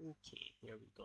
Okay, here we go.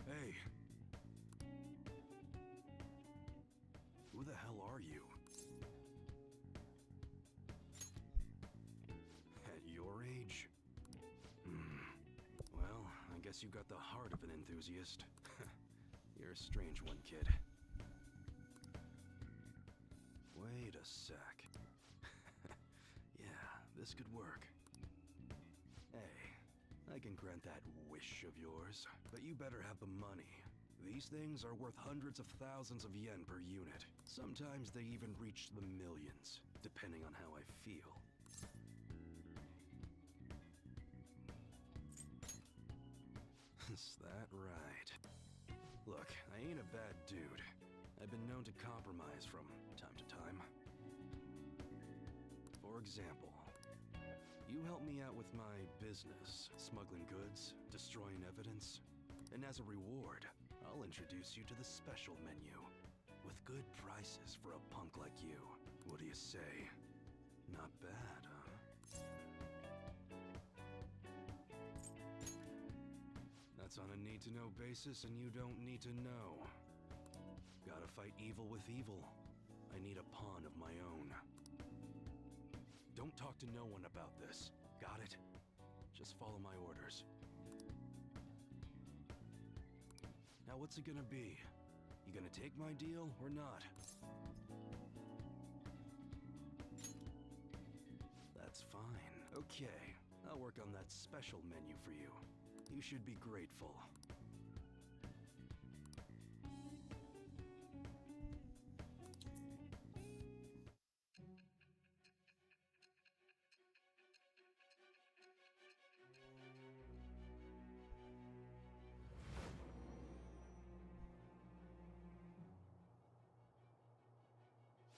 Hey, who the hell are you? At your age? Well, I guess you got the heart of an enthusiast. You're a strange one, kid. Wait a sec. Yeah, this could work. Hey, I can grant that wish of yours, but you better have the money. These things are worth hundreds of thousands of yen per unit. Sometimes they even reach the millions, depending on how I feel. Is that right? Look, I ain't a bad dude. I've been known to compromise from time to time. For example, you help me out with my business, smuggling goods, destroying evidence, and as a reward, I'll introduce you to the special menu, with good prices for a punk like you. What do you say? Not bad, huh? That's on a need-to-know basis, and you don't need to know. Gotta fight evil with evil. I need a pawn of my own. Don't talk to no one about this. Got it? Just follow my orders. Now what's it gonna be? You gonna take my deal or not? That's fine. Okay, I'll work on that special menu for you. You should be grateful.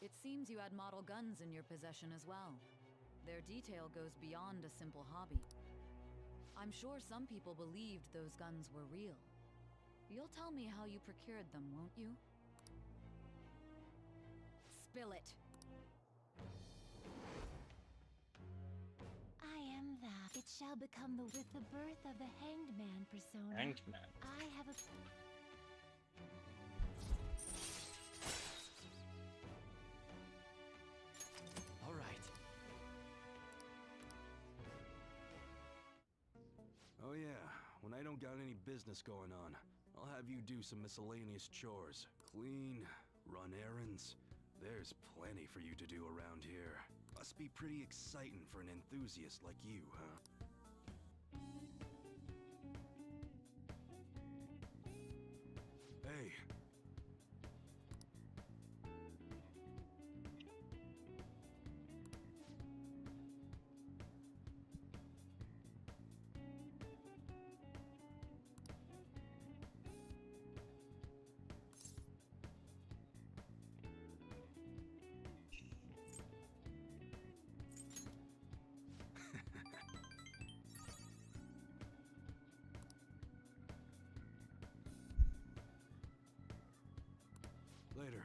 It seems you had model guns in your possession as well. Their detail goes beyond a simple hobby. I'm sure some people believed those guns were real. You'll tell me how you procured them, won't you? Spill it. I am that. It shall become with the birth of the Hanged Man persona. Hanged Man. I have a... All right. Oh yeah, when I don't got any business going on, I'll have you do some miscellaneous chores. Clean, run errands. There's plenty for you to do around here. Must be pretty exciting for an enthusiast like you, huh? Hey. Later.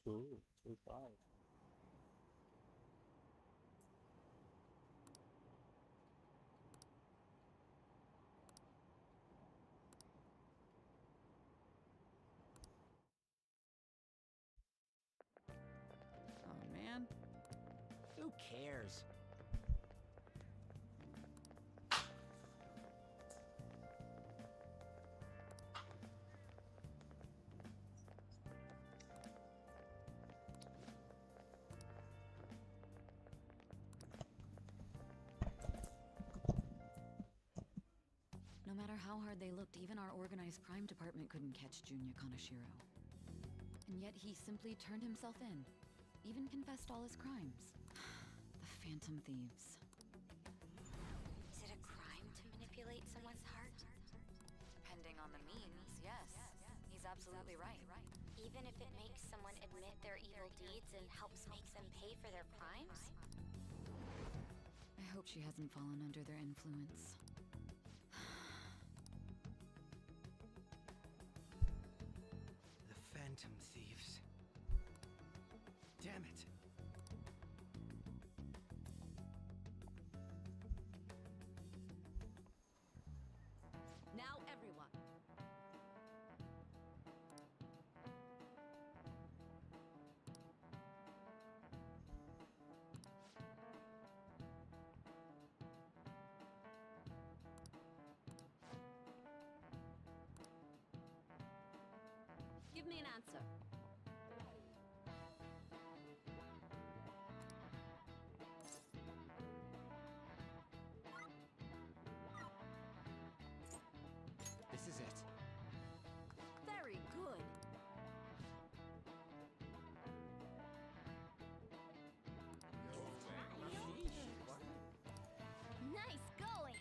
Ooh, 2-5. cares? No matter how hard they looked, even our organized crime department couldn't catch Junya Kaneshiro. And yet he simply turned himself in, even confessed all his crimes. The Phantom Thieves. Is it a crime to manipulate someone's heart? Depending on the means, yes. He's absolutely right. Even if it makes someone admit their evil deeds and helps make them pay for their crimes? I hope she hasn't fallen under their influence. The Phantom Thieves. Damn it. Now everyone. Give me an answer. This is it. Very good. Nice going!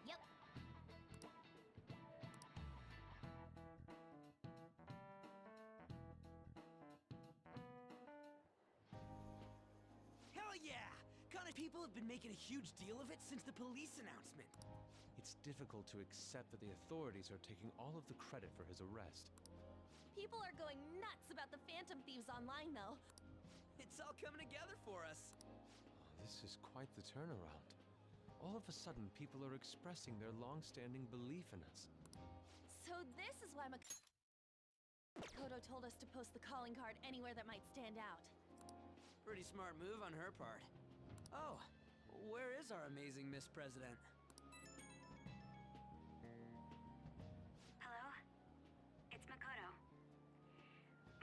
Yep. Hell yeah! People have been making a huge deal of it since the police announcement. It's difficult to accept that the authorities are taking all of the credit for his arrest. People are going nuts about the Phantom Thieves online, though. It's all coming together for us. This is quite the turnaround. All of a sudden, people are expressing their long-standing belief in us. So this is why Makoto told us to post the calling card anywhere that might stand out. Pretty smart move on her part. Oh, where is our amazing Miss President? Hello? It's Makoto.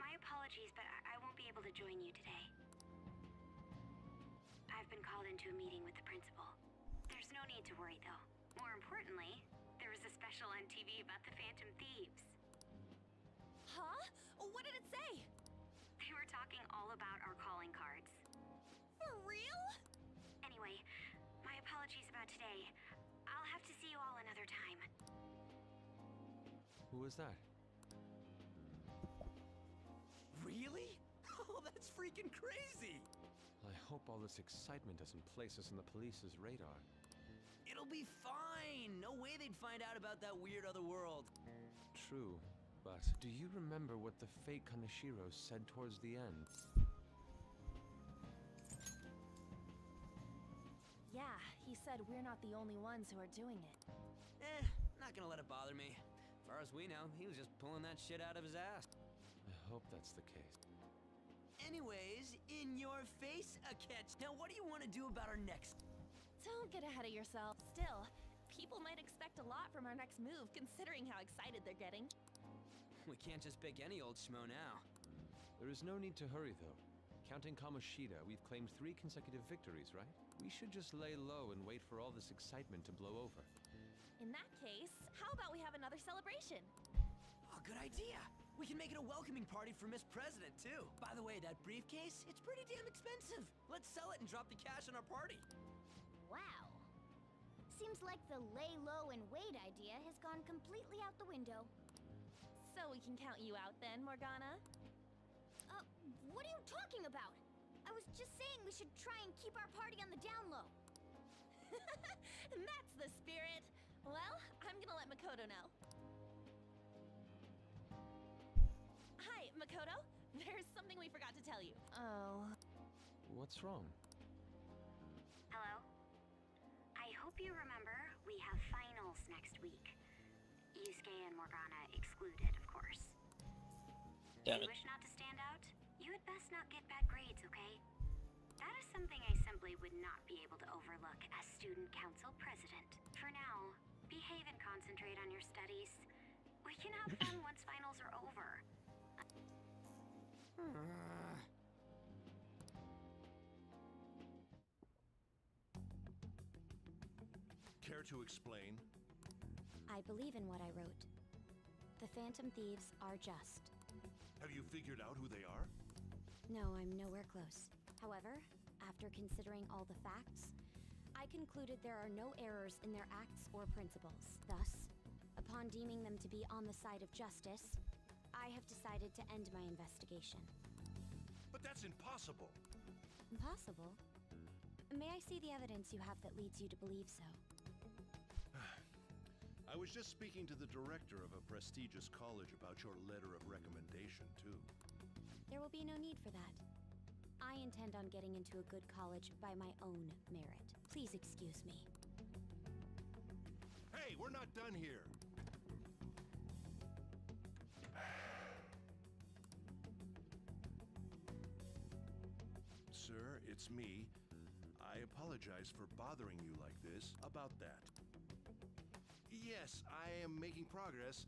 My apologies, but I won't be able to join you today. I've been called into a meeting with the principal. There's no need to worry, though. More importantly, there was a special on TV about the Phantom Thieves. Huh? What did it say? They were talking all about our calling cards. For real? Anyway, my apologies about today. I'll have to see you all another time. Who was that? Really? Oh, that's freaking crazy! I hope all this excitement doesn't place us on the police's radar. It'll be fine! No way they'd find out about that weird other world. True, but do you remember what the fake Kaneshiro said towards the end? Yeah, he said we're not the only ones who are doing it. Not gonna let it bother me. As far as we know, he was just pulling that shit out of his ass. I hope that's the case. Anyways, in your face, Akechi. Now what do you want to do about our next... Don't get ahead of yourself. Still, people might expect a lot from our next move, considering how excited they're getting. We can't just pick any old schmo now. There is no need to hurry, though. Counting Kamoshida, we've claimed 3 consecutive victories, right? We should just lay low and wait for all this excitement to blow over. In that case, how about we have another celebration? Oh, good idea. We can make it a welcoming party for Miss President, too. By the way, that briefcase, it's pretty damn expensive. Let's sell it and drop the cash on our party. Wow. Seems like the lay low and wait idea has gone completely out the window. So we can count you out then, Morgana? What are you talking about? I was just saying we should try and keep our party on the down low. That's the spirit. Well, I'm gonna let Makoto know. Hi, Makoto. There's something we forgot to tell you. Oh. What's wrong? Hello? I hope you remember we have finals next week. Yusuke and Morgana excluded, of course. Damn You it. wish not to stand out? You had best not get bad grades, okay? That is something I simply would not be able to overlook as student council president. For now, behave and concentrate on your studies. We can have fun once finals are over. Care to explain? I believe in what I wrote. The Phantom Thieves are just. Have you figured out who they are? No, I'm nowhere close. However, after considering all the facts, I concluded there are no errors in their acts or principles. Thus, upon deeming them to be on the side of justice, I have decided to end my investigation. But that's impossible. Impossible? May I see the evidence you have that leads you to believe so? I was just speaking to the director of a prestigious college about your letter of recommendation, too. There will be no need for that. I intend on getting into a good college by my own merit. Please excuse me. Hey, we're not done here! Sir, it's me. I apologize for bothering you like this about that. Yes, I am making progress.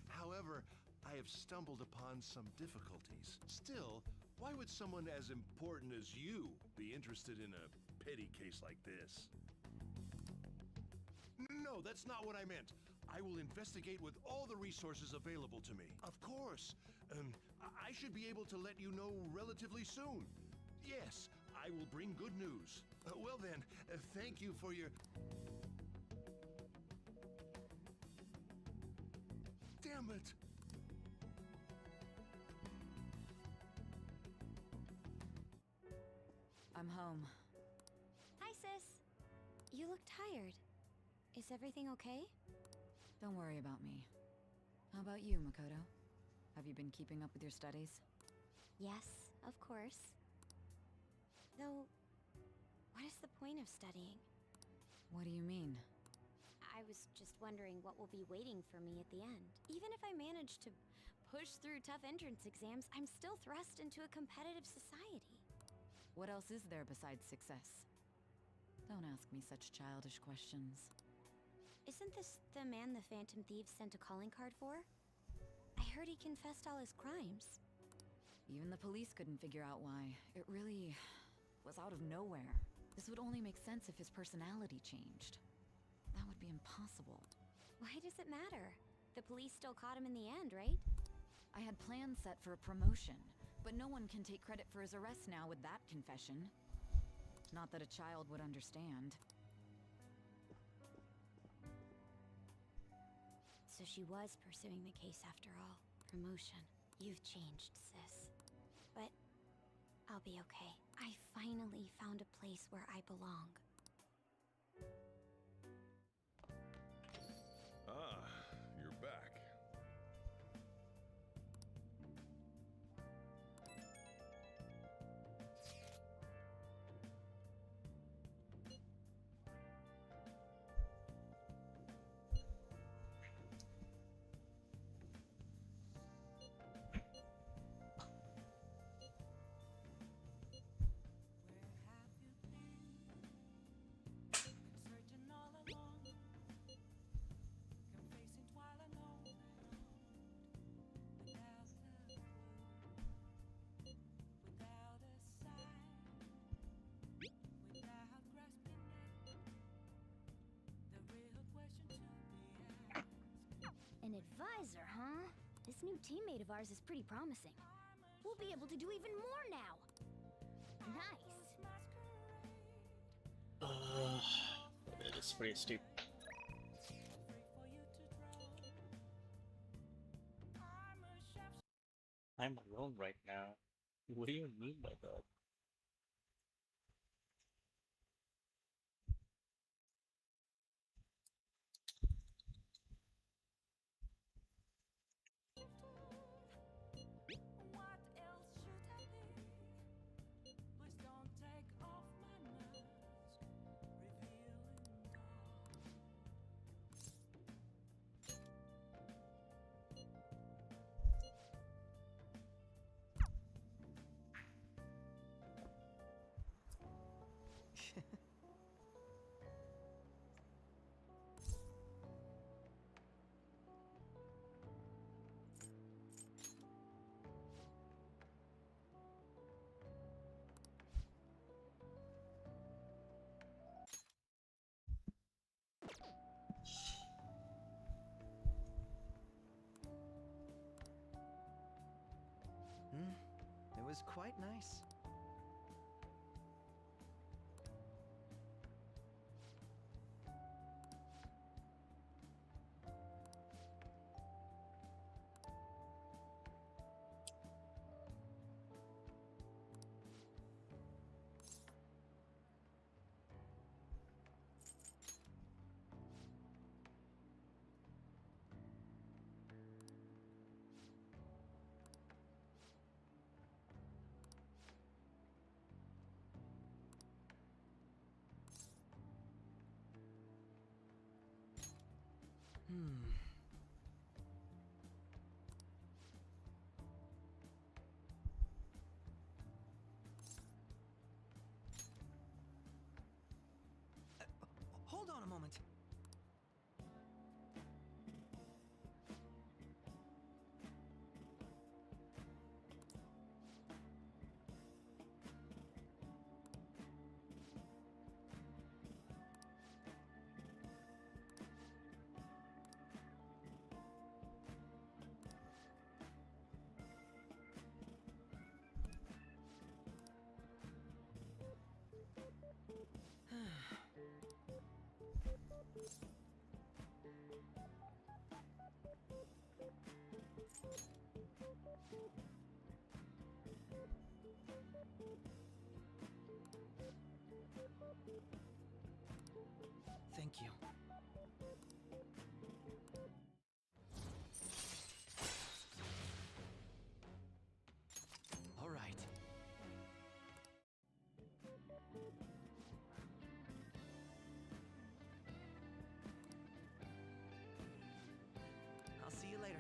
However, I have stumbled upon some difficulties. Still, why would someone as important as you be interested in a petty case like this? No, that's not what I meant. I will investigate with all the resources available to me. Of course. I should be able to let you know relatively soon. Yes, I will bring good news. Well then, thank you for your... Damn it! I'm home. Hi, sis. You look tired. Is everything okay? Don't worry about me. How about you, Makoto? Have you been keeping up with your studies? Yes, of course. Though, what is the point of studying? What do you mean? I was just wondering what will be waiting for me at the end. Even if I manage to push through tough entrance exams, I'm still thrust into a competitive society. What else is there besides success? Don't ask me such childish questions. Isn't this the man the Phantom Thieves sent a calling card for? I heard he confessed all his crimes. Even the police couldn't figure out why. It really was out of nowhere. This would only make sense if his personality changed. That would be impossible. Why does it matter? The police still caught him in the end, right? I had plans set for a promotion, but no one can take credit for his arrest now with that confession. Not that a child would understand. So she was pursuing the case after all. Promotion. You've changed, sis. But I'll be okay. I finally found a place where I belong. Ah, you're back. An advisor, huh? This new teammate of ours is pretty promising. We'll be able to do even more now! Nice! It is pretty stupid. I'm alone right now. What do you mean by that? was quite nice. Hold on a moment. Thank you. All right. I'll see you later.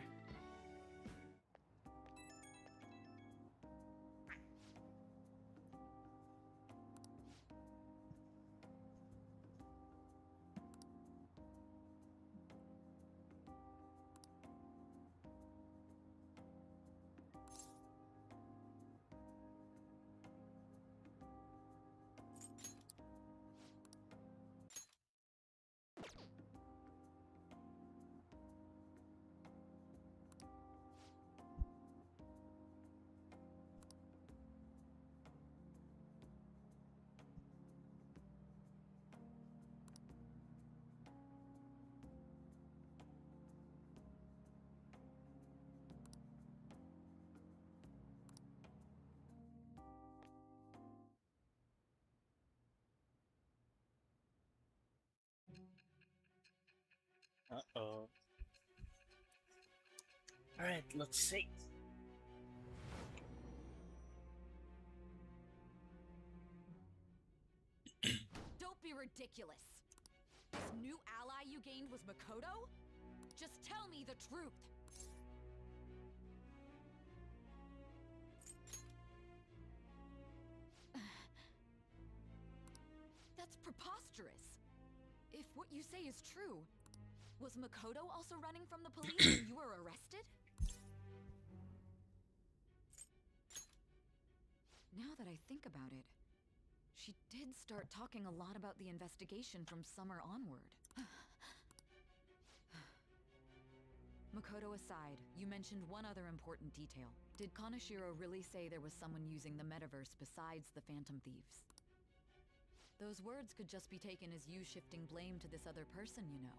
Uh-oh. Alright, let's see. Don't be ridiculous. This new ally you gained was Makoto? Just tell me the truth. That's preposterous. If what you say is true, was Makoto also running from the police when you were arrested? Now that I think about it, she did start talking a lot about the investigation from summer onward. Makoto aside, you mentioned one other important detail. Did Kaneshiro really say there was someone using the metaverse besides the Phantom Thieves? Those words could just be taken as you shifting blame to this other person, you know.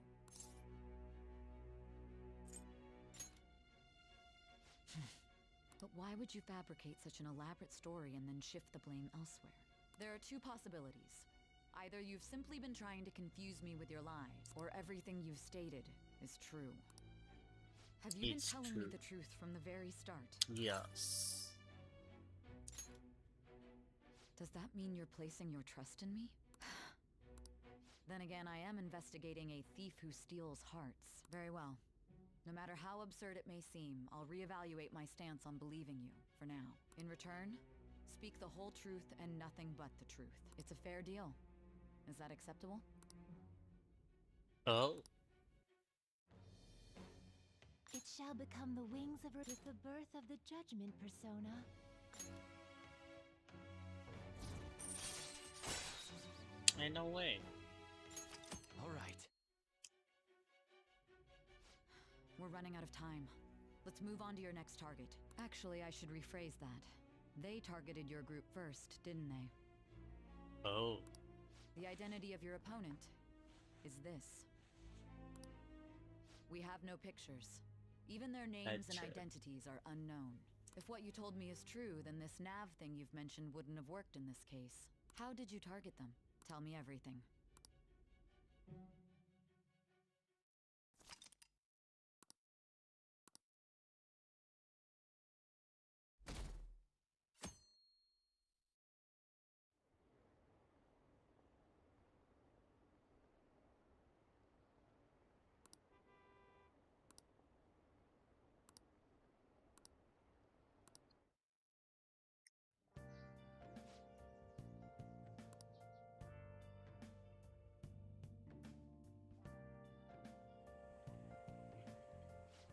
But why would you fabricate such an elaborate story and then shift the blame elsewhere? There are two possibilities. Either you've simply been trying to confuse me with your lies, or everything you've stated is true. Have you been telling me the truth from the very start? Yes. Does that mean you're placing your trust in me? Then again, I am investigating a thief who steals hearts. Very well. No matter how absurd it may seem, I'll reevaluate my stance on believing you, for now. In return, speak the whole truth and nothing but the truth. It's a fair deal. Is that acceptable? Oh. It shall become the wings of her with the birth of the judgment persona. Ain't no way. All right. We're running out of time. Let's move on to your next target. Actually, I should rephrase that. They targeted your group first, didn't they? Oh. The identity of your opponent is this. We have no pictures. Even their names and Gotcha. identities are unknown. If what you told me is true, then this nav thing you've mentioned wouldn't have worked in this case. How did you target them? Tell me everything.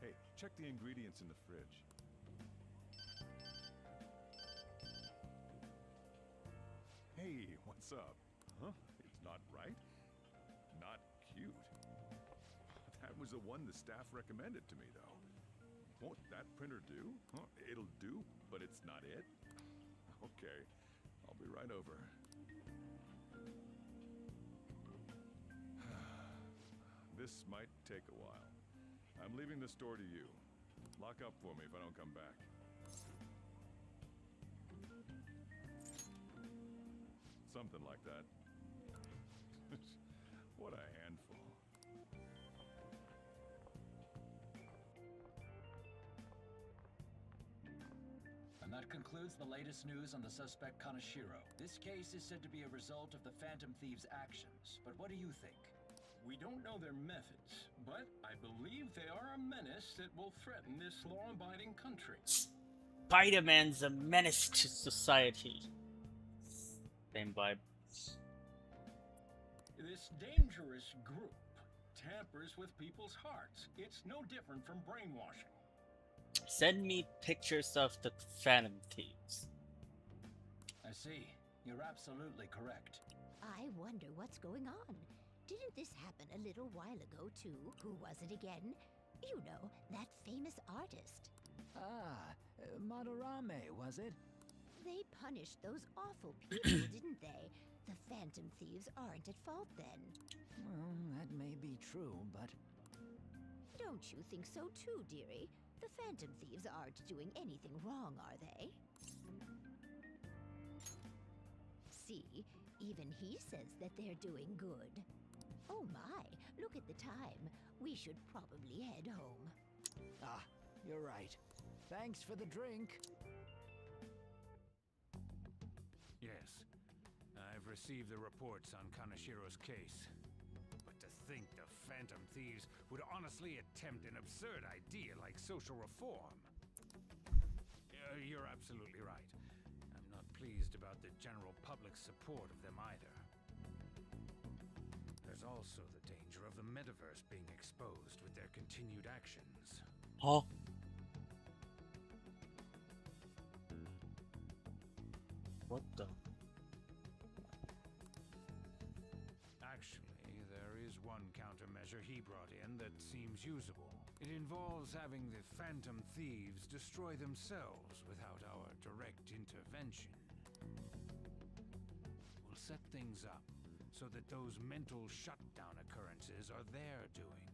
Hey, check the ingredients in the fridge. Hey, what's up? Huh? It's not right? Not cute. That was the one the staff recommended to me, though. Won't that printer do? Huh? It'll do, but it's not it? Okay, I'll be right over. This might take a while. I'm leaving the store to you. Lock up for me if I don't come back. Something like that. What a handful. And that concludes the latest news on the suspect Kaneshiro. This case is said to be a result of the Phantom Thieves' actions, but what do you think? We don't know their methods, but I believe they are a menace that will threaten this law-abiding country. Spider-Man's a menace to society. Same vibe. This dangerous group tampers with people's hearts. It's no different from brainwashing. Send me pictures of the Phantom Thieves. I see. You're absolutely correct. I wonder what's going on. Didn't this happen a little while ago, too? Who was it again? You know, that famous artist. Ah, Madarame, was it? They punished those awful people, didn't they? The Phantom Thieves aren't at fault then. Well, that may be true, but... Don't you think so too, dearie? The Phantom Thieves aren't doing anything wrong, are they? See, even he says that they're doing good. Oh my, look at the time. We should probably head home. Ah, you're right. Thanks for the drink. Yes, I've received the reports on Kaneshiro's case. But to think the Phantom Thieves would honestly attempt an absurd idea like social reform. You're absolutely right. I'm not pleased about the general public's support of them either. There's also the danger of the metaverse being exposed with their continued actions. Huh? What the? Actually, there is one countermeasure he brought in that seems usable. It involves having the Phantom Thieves destroy themselves without our direct intervention. We'll set things up so that those mental shutdown occurrences are their doing.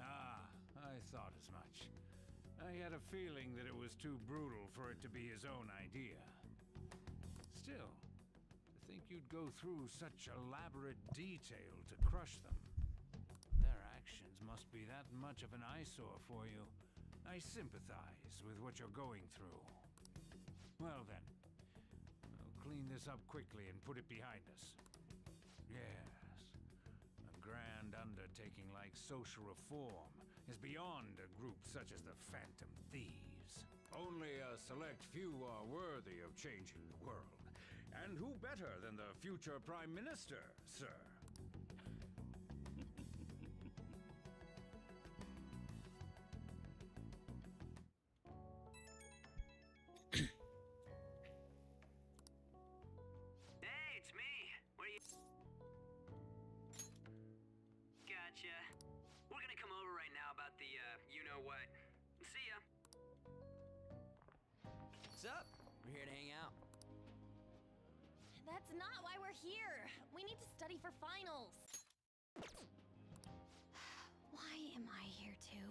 Ah, I thought as much. I had a feeling that it was too brutal for it to be his own idea. Still, to think you'd go through such elaborate detail to crush them. Their actions must be that much of an eyesore for you. I sympathize with what you're going through. Well then, I'll clean this up quickly and put it behind us. Yes, a grand undertaking like social reform is beyond a group such as the Phantom Thieves. Only a select few are worthy of changing the world. And who better than the future Prime Minister, sir? Hey, it's me. What are you... Gotcha. We're gonna come over right now about the, you-know-what. See ya. What's up? here to hang out. That's not why we're here. We need to study for finals. Why am I here too?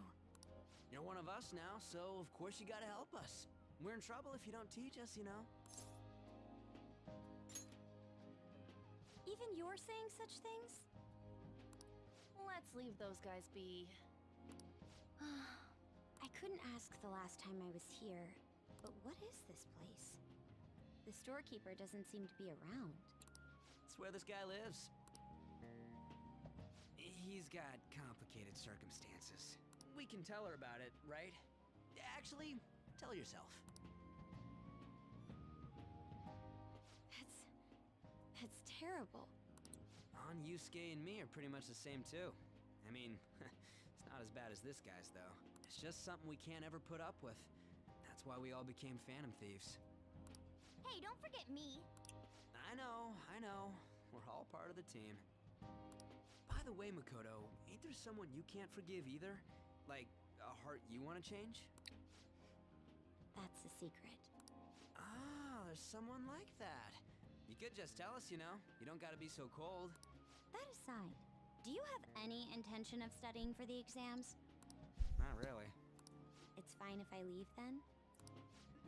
You're one of us now, so of course you gotta help us. We're in trouble if you don't teach us, you know. Even you're saying such things? Let's leave those guys be. I couldn't ask the last time I was here, but what is this place? The storekeeper doesn't seem to be around. It's where this guy lives. He's got complicated circumstances. We can tell her about it, right? Actually, tell her yourself. That's terrible. On Yusuke and me are pretty much the same too. I mean, it's not as bad as this guy's though. It's just something we can't ever put up with. That's why we all became Phantom Thieves. Hey, don't forget me. I know. We're all part of the team. By the way, Makoto, ain't there someone you can't forgive either? Like, a heart you want to change? That's the secret. Ah, there's someone like that. You could just tell us, you know. You don't gotta be so cold. That aside, do you have any intention of studying for the exams? Not really. It's fine if I leave then?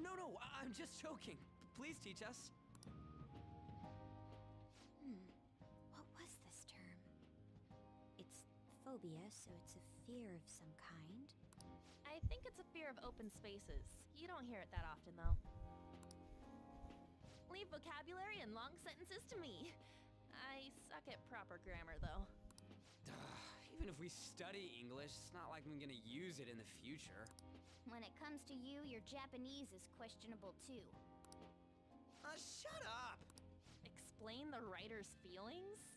No, I'm just joking. Please teach us. What was this term? It's phobia, so it's a fear of some kind. I think it's a fear of open spaces. You don't hear it that often, though. Leave vocabulary and long sentences to me. I suck at proper grammar, though. Even if we study English, it's not like I'm gonna use it in the future. When it comes to you, your Japanese is questionable too. Shut up! Explain the writer's feelings?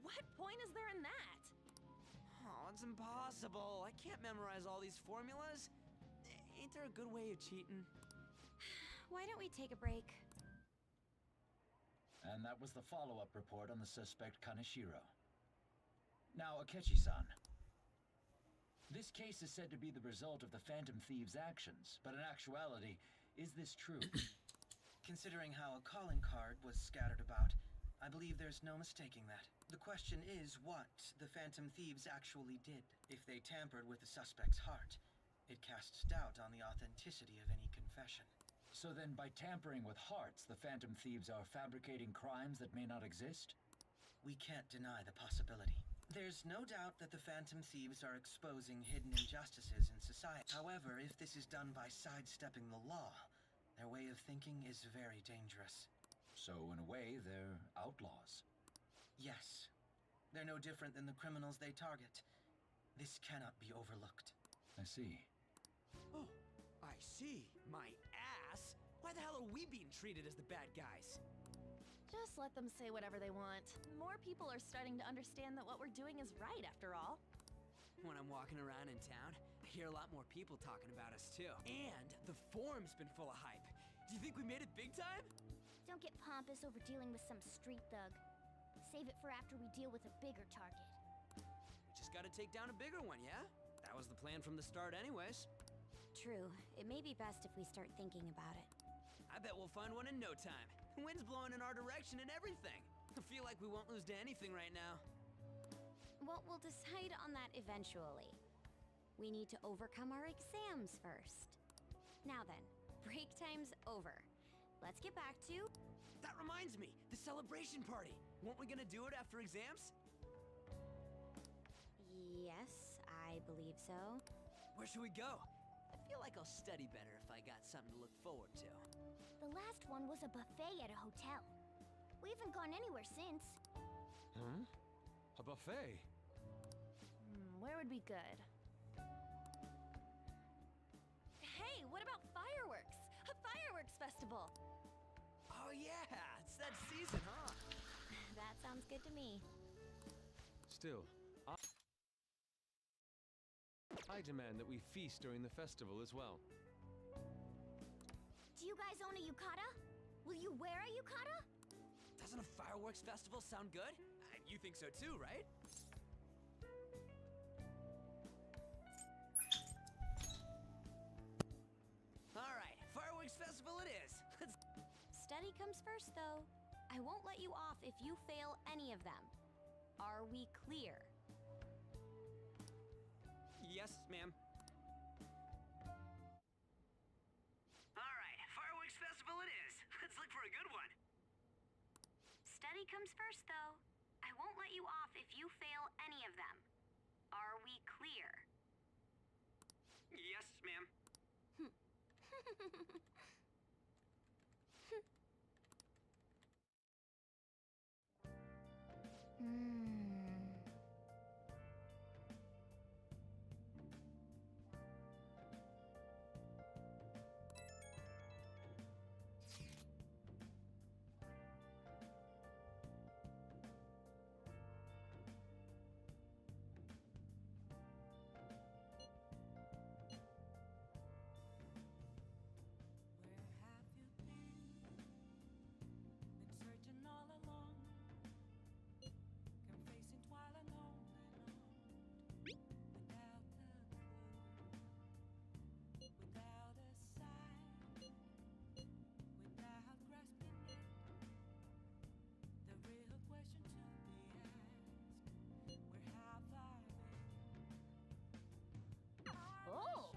What point is there in that? Oh, it's impossible. I can't memorize all these formulas. Ain't there a good way of cheating? Why don't we take a break? And that was the follow-up report on the suspect Kaneshiro. Now, Akechi-san. This case is said to be the result of the Phantom Thieves' actions, but in actuality, is this true? Considering how a calling card was scattered about, I believe there's no mistaking that. The question is what the Phantom Thieves actually did. If they tampered with the suspect's heart, it casts doubt on the authenticity of any confession. So then, by tampering with hearts, the Phantom Thieves are fabricating crimes that may not exist? We can't deny the possibility. There's no doubt that the Phantom Thieves are exposing hidden injustices in society. However, if this is done by sidestepping the law, their way of thinking is very dangerous. So, in a way, they're outlaws. Yes. They're no different than the criminals they target. This cannot be overlooked. I see. Oh, I see. My ass? Why the hell are we being treated as the bad guys? Just let them say whatever they want. More people are starting to understand that what we're doing is right, after all. When I'm walking around in town, I hear a lot more people talking about us too. And the forum's been full of hype. Do you think we made it big time? Don't get pompous over dealing with some street thug. Save it for after we deal with a bigger target. We just gotta take down a bigger one, yeah? That was the plan from the start anyways. True. It may be best if we start thinking about it. I bet we'll find one in no time. The wind's blowing in our direction and everything. I feel like we won't lose to anything right now. Well, we'll decide on that eventually. We need to overcome our exams first. Now then, break time's over. Let's get back to... That reminds me, the celebration party. Weren't we gonna do it after exams? Yes, I believe so. Where should we go? I feel like I'll study better if I got something to look forward to. The last one was a buffet at a hotel. We haven't gone anywhere since. Huh? A buffet? Where would be good? Hey, what about fireworks? A fireworks festival! Oh yeah, it's that season, huh? That sounds good to me. Still, I demand that we feast during the festival as well. Do you guys own a yukata? Will you wear a yukata? Doesn't a fireworks festival sound good? You think so too, right? All right, fireworks festival it is. Let's... Study comes first, though. I won't let you off if you fail any of them. Are we clear? Yes, ma'am. Alright, fireworks festival it is. Let's look for a good one. Study comes first, though. I won't let you off if you fail any of them. Are we clear? Yes, ma'am. Searching all along, confessing while alone and on, without a clue, without a sign, without grasping it. The real question to be asked: where have I been? Oh!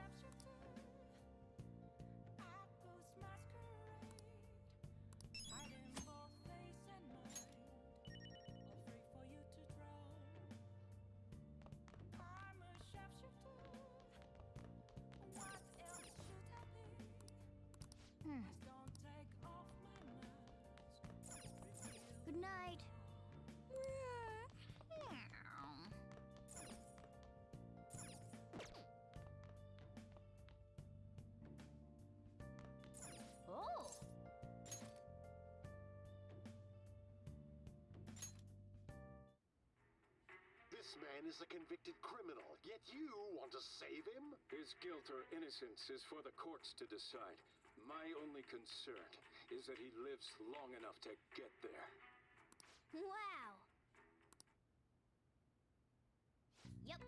Hiding both face and mind, all free for you to draw. I'm a sharpshooter. What else should I be? Please don't take off my mask. Good night. Oh! This man is a convicted criminal, yet you want to save him? His guilt or innocence is for the courts to decide. My only concern is that he lives long enough to get there. Wow! Yep.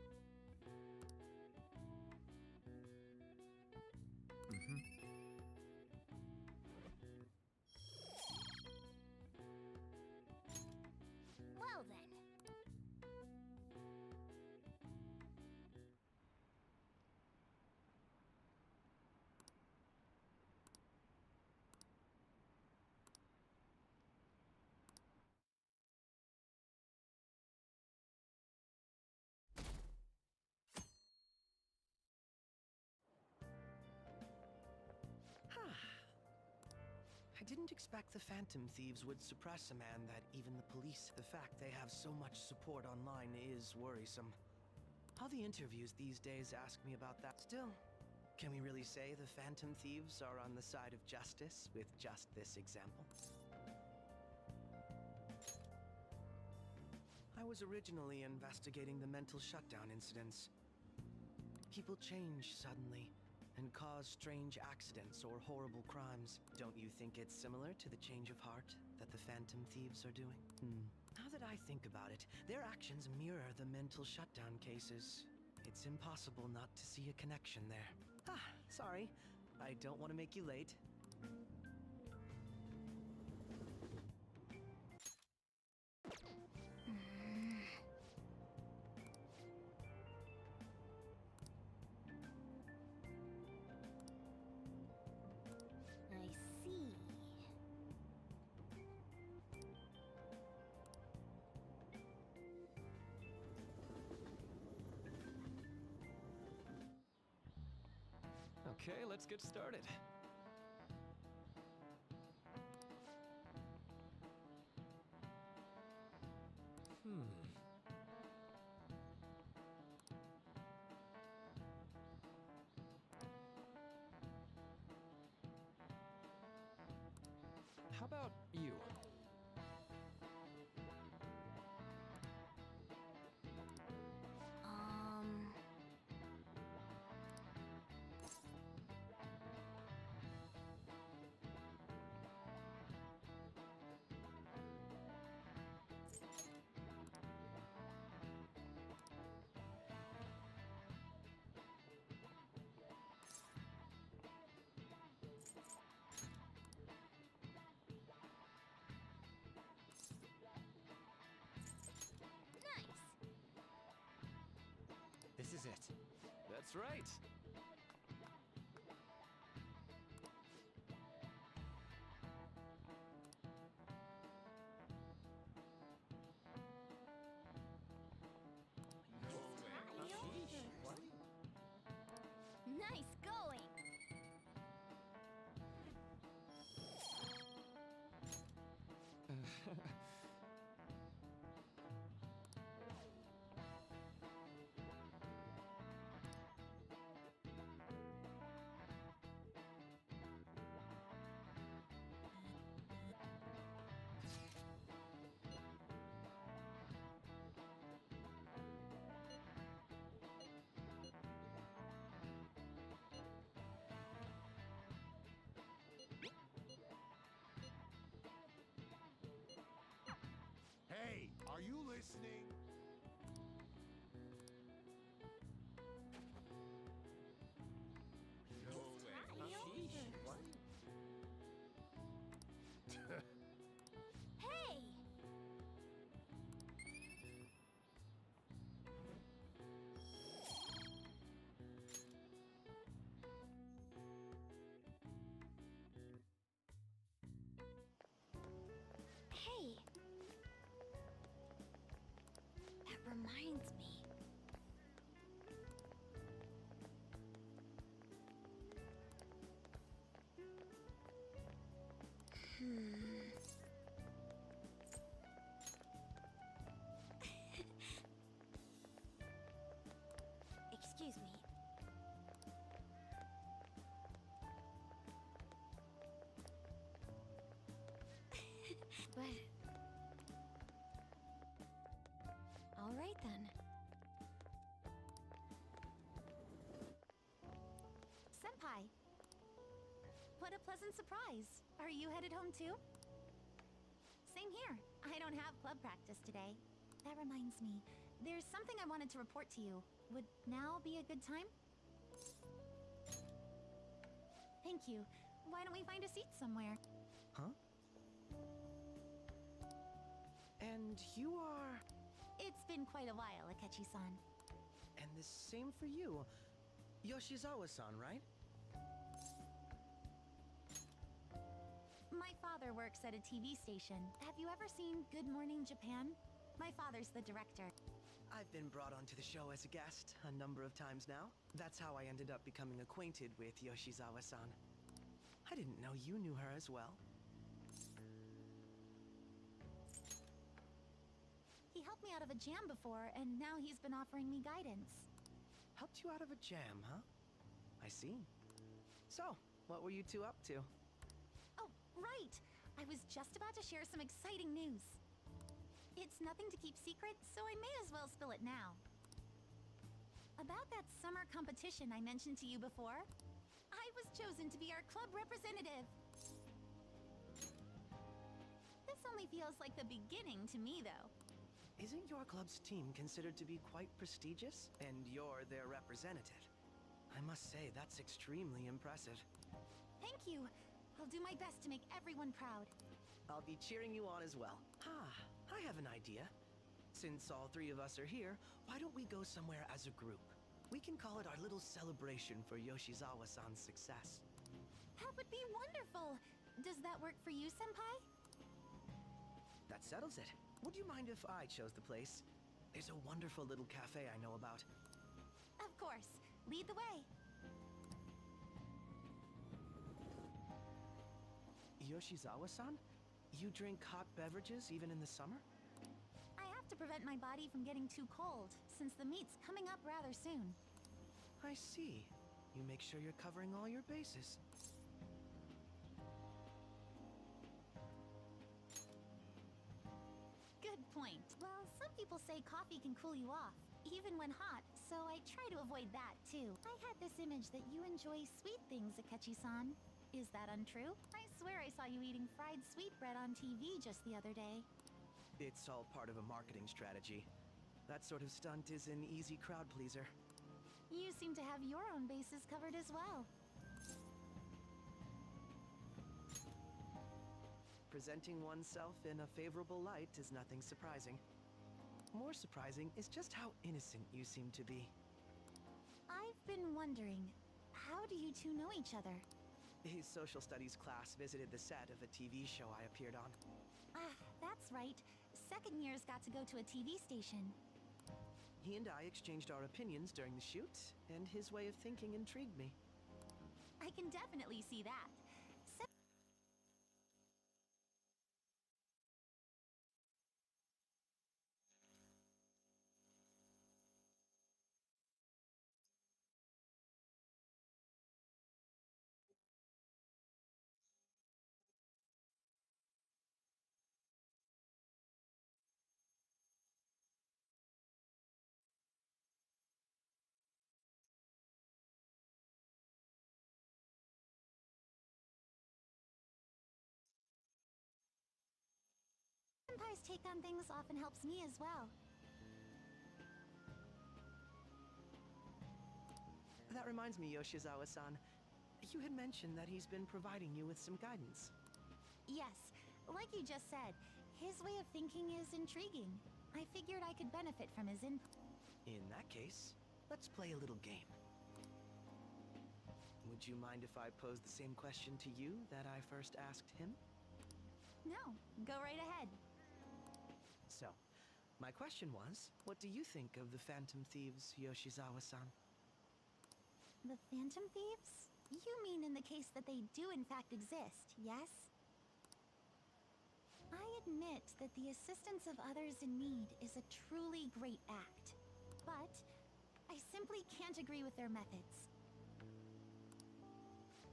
Well then. I didn't expect the Phantom Thieves would suppress a man that even the police. The fact they have so much support online is worrisome. All the interviews these days ask me about that. Still, can we really say the Phantom Thieves are on the side of justice with just this example? I was originally investigating the mental shutdown incidents. People change suddenly and cause strange accidents or horrible crimes. Don't you think it's similar to the change of heart that the Phantom Thieves are doing? Now that I think about it, their actions mirror the mental shutdown cases. It's impossible not to see a connection there. Sorry. I don't want to make you late. I see. Okay, let's get started. How about you? That's right. Nice going! Hey, are you listening? No way. What? Hey! Hey! That reminds me. Excuse me. But... All right then. Senpai! What a pleasant surprise. Are you headed home too? Same here. I don't have club practice today. That reminds me, there's something I wanted to report to you. Would now be a good time? Thank you. Why don't we find a seat somewhere? Huh? And you are... It's been quite a while, Akechi-san. And the same for you. Yoshizawa-san, right? My father works at a TV station. Have you ever seen Good Morning Japan? My father's the director. I've been brought onto the show as a guest a number of times now. That's how I ended up becoming acquainted with Yoshizawa-san. I didn't know you knew her as well. He helped me out of a jam before, and now he's been offering me guidance. Helped you out of a jam, huh? I see. So, what were you two up to? Oh, right! I was just about to share some exciting news. It's nothing to keep secret, so I may as well spill it now. About that summer competition I mentioned to you before, I was chosen to be our club representative. This only feels like the beginning to me, though. Isn't your club's team considered to be quite prestigious? And you're their representative. I must say, that's extremely impressive. Thank you. I'll do my best to make everyone proud. I'll be cheering you on as well. I have an idea. Since all three of us are here, why don't we go somewhere as a group? We can call it our little celebration for Yoshizawa-san's success. That would be wonderful! Does that work for you, Senpai? That settles it. Would you mind if I chose the place? There's a wonderful little cafe I know about. Of course. Lead the way. Yoshizawa-san? You drink hot beverages even in the summer? I have to prevent my body from getting too cold, since the meet's coming up rather soon. I see. You make sure you're covering all your bases. Good point. Well, some people say coffee can cool you off, even when hot, so I try to avoid that, too. I had this image that you enjoy sweet things, Akechi-san. Is that untrue? I swear I saw you eating fried sweetbread on TV just the other day. It's all part of a marketing strategy. That sort of stunt is an easy crowd pleaser. You seem to have your own bases covered as well. Presenting oneself in a favorable light is nothing surprising. More surprising is just how innocent you seem to be. I've been wondering, how do you two know each other? His social studies class visited the set of a TV show I appeared on. Ah, that's right. Second years got to go to a TV station. He and I exchanged our opinions during the shoot, and his way of thinking intrigued me. I can definitely see that. Senpai's take on things often helps me as well. That reminds me, Yoshizawa-san. You had mentioned that he's been providing you with some guidance. Yes, like you just said, his way of thinking is intriguing. I figured I could benefit from his input. In that case, let's play a little game. Would you mind if I pose the same question to you that I first asked him? No, go right ahead. So, my question was, what do you think of the Phantom Thieves, Yoshizawa-san? The Phantom Thieves? You mean in the case that they do in fact exist, yes? I admit that the assistance of others in need is a truly great act. But I simply can't agree with their methods.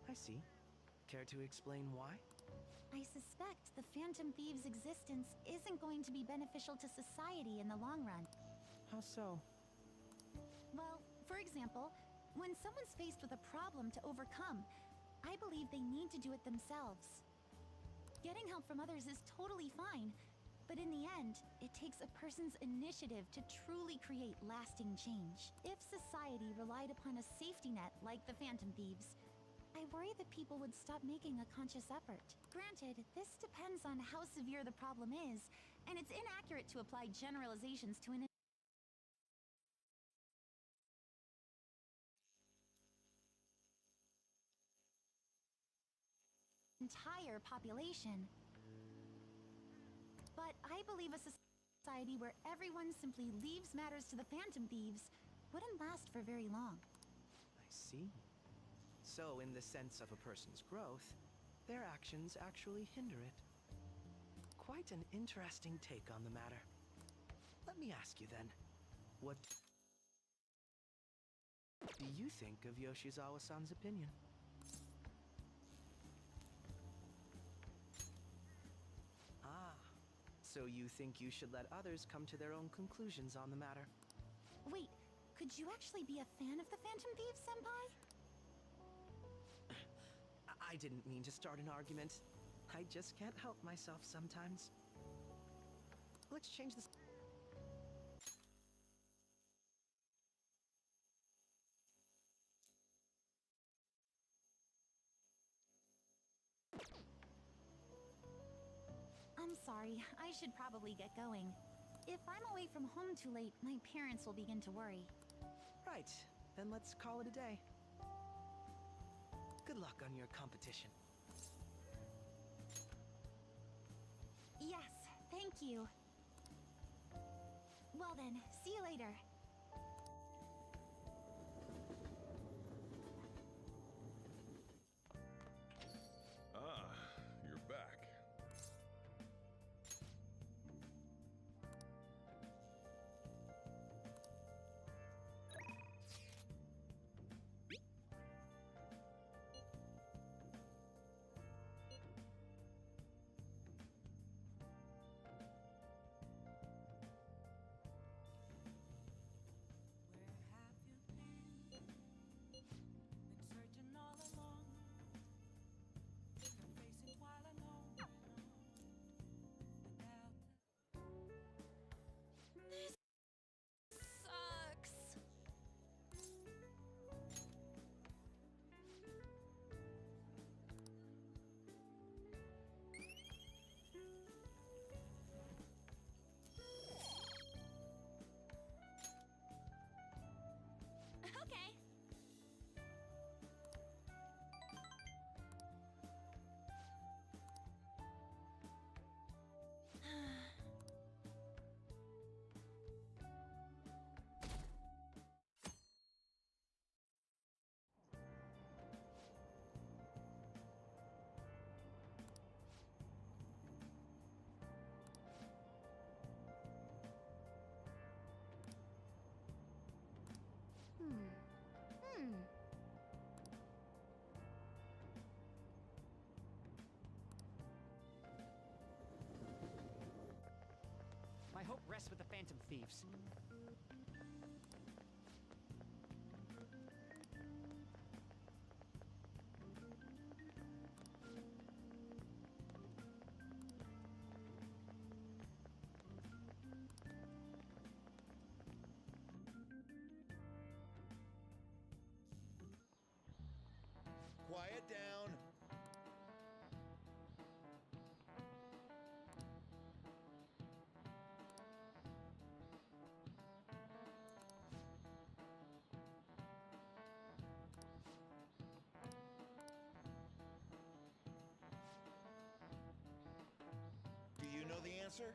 I see. Care to explain why? I suspect the Phantom Thieves' existence isn't going to be beneficial to society in the long run. How so? Well, for example, when someone's faced with a problem to overcome, I believe they need to do it themselves. Getting help from others is totally fine, but in the end, it takes a person's initiative to truly create lasting change. If society relied upon a safety net like the Phantom Thieves, I worry that people would stop making a conscious effort. Granted, this depends on how severe the problem is, and it's inaccurate to apply generalizations to an entire population. But I believe a society where everyone simply leaves matters to the Phantom Thieves wouldn't last for very long. I see. So, in the sense of a person's growth, their actions actually hinder it. Quite an interesting take on the matter. Let me ask you then, what do you think of Yoshizawa-san's opinion? Ah, so you think you should let others come to their own conclusions on the matter? Wait, could you actually be a fan of the Phantom Thieves, Senpai? I didn't mean to start an argument. I just can't help myself sometimes. Let's change this. I'm sorry, I should probably get going. If I'm away from home too late, my parents will begin to worry. Right, then let's call it a day. Good luck on your competition. Yes, thank you. Well then, see you later. Ah, you're back. hope rests with the Phantom Thieves. Quiet down. Do you know the answer?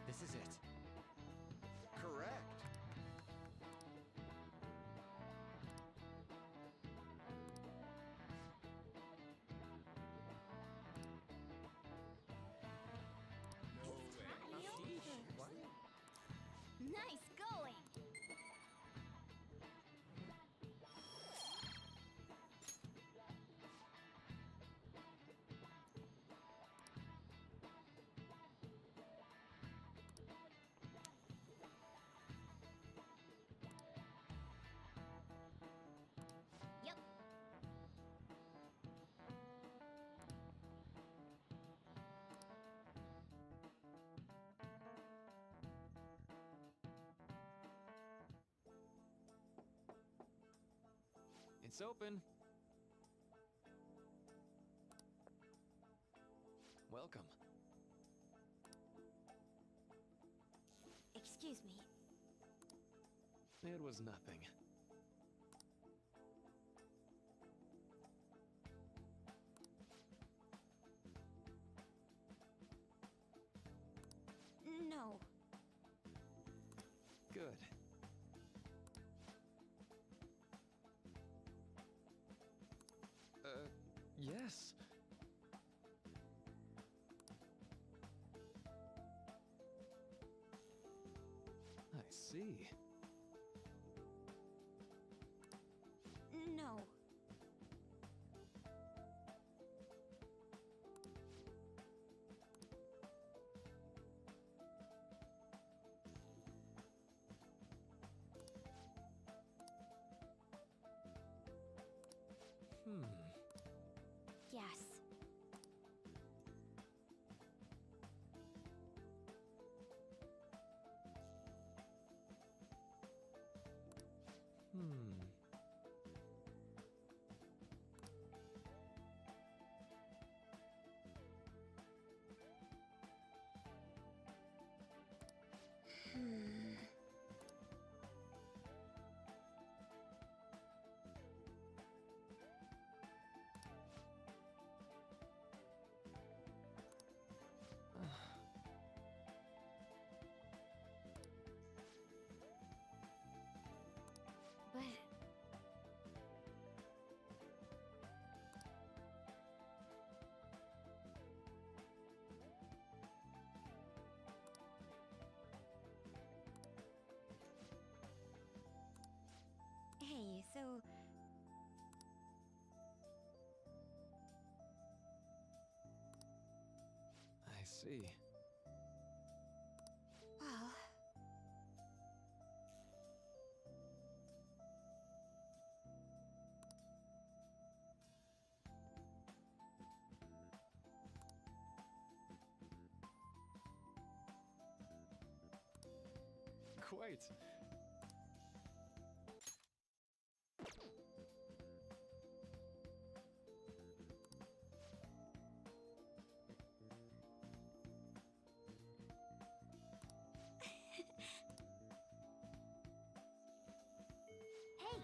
This is it. Correct. No way. What? Nice going! Yep. It's open. Welcome. Excuse me. It was nothing. No. Good. Yes. I see. No. Yes. But... Hey, so... I see. Well... Quite. Hey!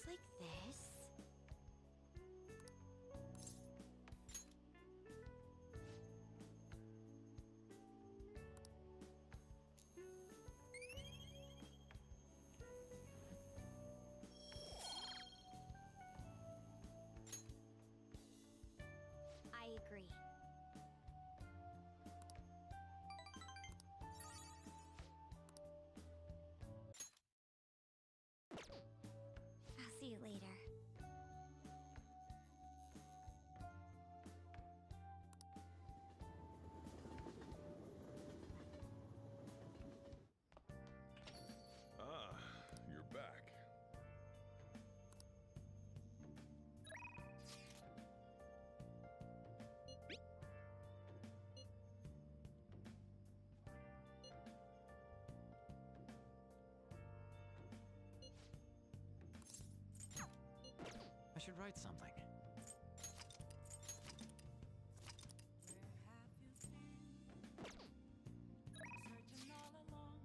like this. I agree. I'll see you later. Ah, you're back. I should write something. Searching all along,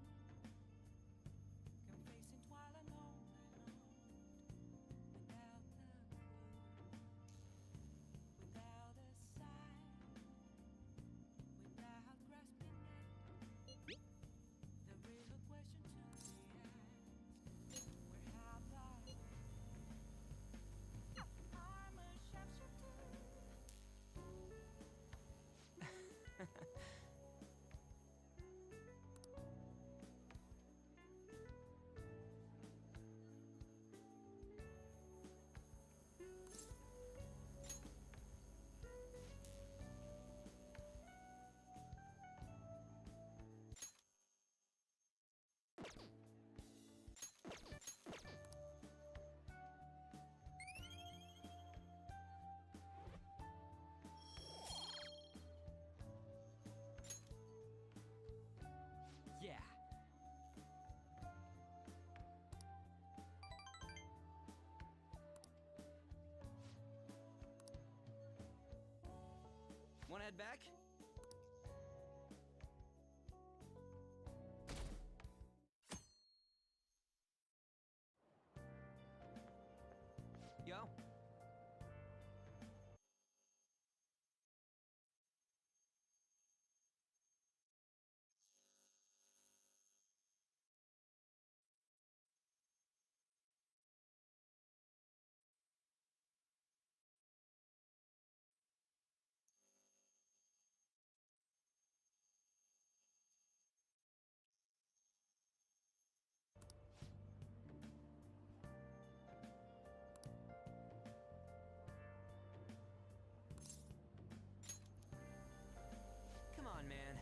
confessing while alone without a clue, without a sign, without grasping at the real question to be asked. Where have I? I'm a sharpshooter. Yeah. Wanna head back? Yo. Come on, man.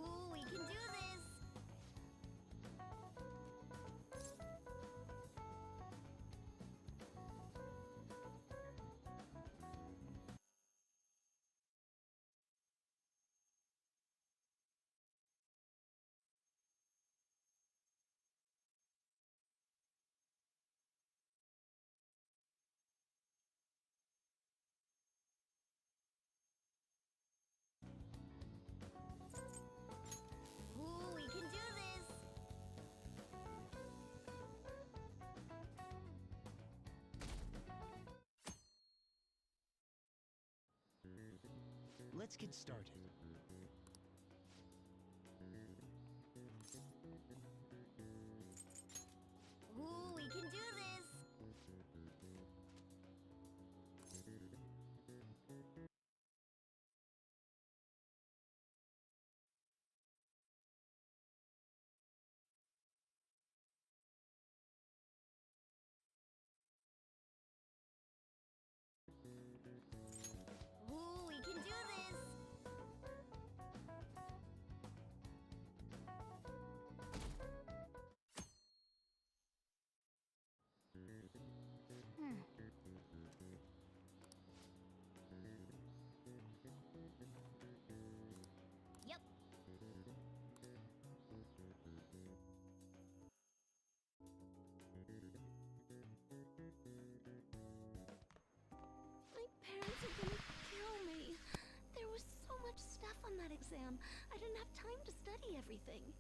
Ooh, we can do this! Ooh, we can do this! Let's get started. Ooh, we can do this! Ooh, we can do this! Yep. My parents are gonna kill me. There was so much stuff on that exam. I didn't have time to study everything.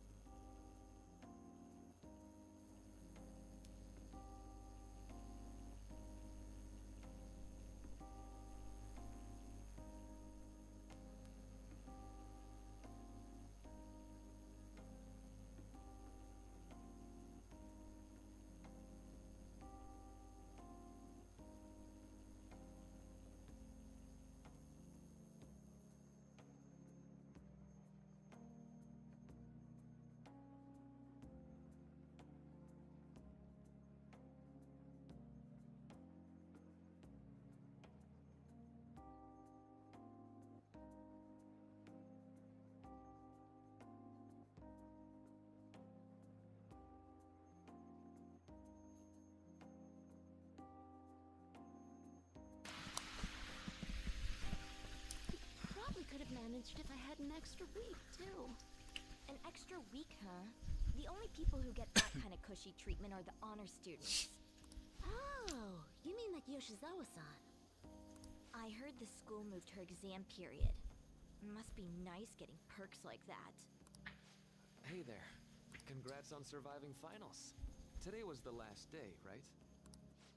Probably could have managed if I had an extra week, too. An extra week, huh? The only people who get that kind of cushy treatment are the honor students. Oh, you mean like Yoshizawa-san? I heard the school moved her exam period. Must be nice getting perks like that. Hey there. Congrats on surviving finals. Today was the last day, right?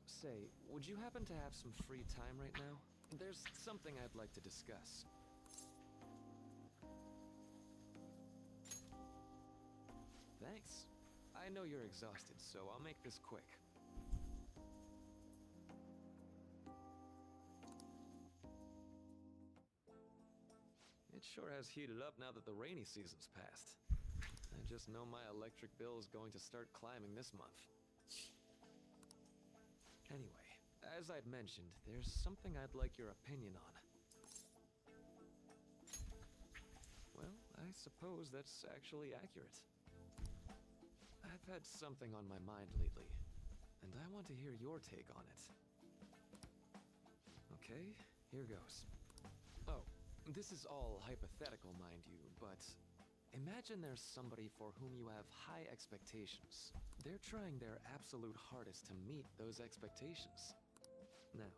Say, would you happen to have some free time right now? There's something I'd like to discuss. Thanks. I know you're exhausted, so I'll make this quick. It sure has heated up now that the rainy season's passed. I just know my electric bill is going to start climbing this month. Anyway, as I'd mentioned, there's something I'd like your opinion on. Well, I suppose that's actually accurate. I've had something on my mind lately, and I want to hear your take on it. Okay, here goes. Oh, this is all hypothetical, mind you, but imagine there's somebody for whom you have high expectations. They're trying their absolute hardest to meet those expectations. Now,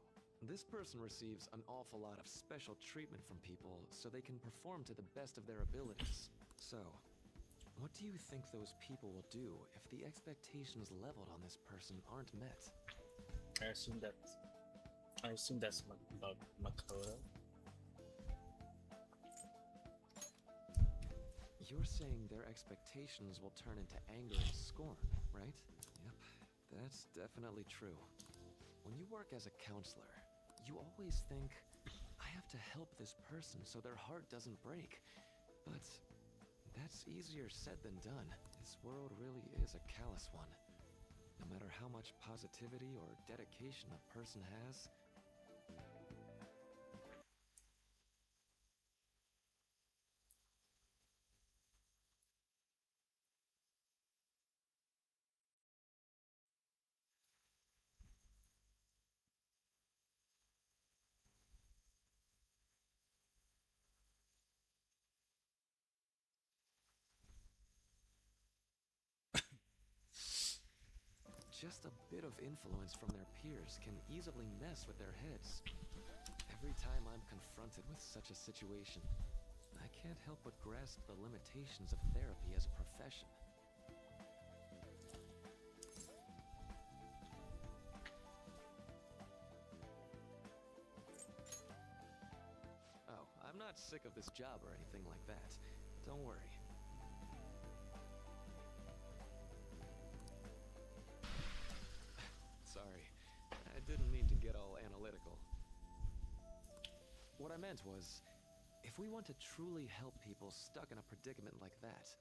this person receives an awful lot of special treatment from people so they can perform to the best of their abilities. So, what do you think those people will do if the expectations leveled on this person aren't met? I assume that's Makoto. You're You're saying their expectations will turn into anger and scorn, right? Yep, that's definitely true. When you work as a counselor, you always think, I have to help this person so their heart doesn't break. But that's easier said than done. This world really is a callous one. No matter how much positivity or dedication a person has, just a bit of influence from their peers can easily mess with their heads. Every time I'm confronted with such a situation, I can't help but grasp the limitations of therapy as a profession. Oh, I'm not sick of this job or anything like that. Don't worry. Sorry, I didn't mean to get all analytical. What I meant was, if we want to truly help people stuck in a predicament like that,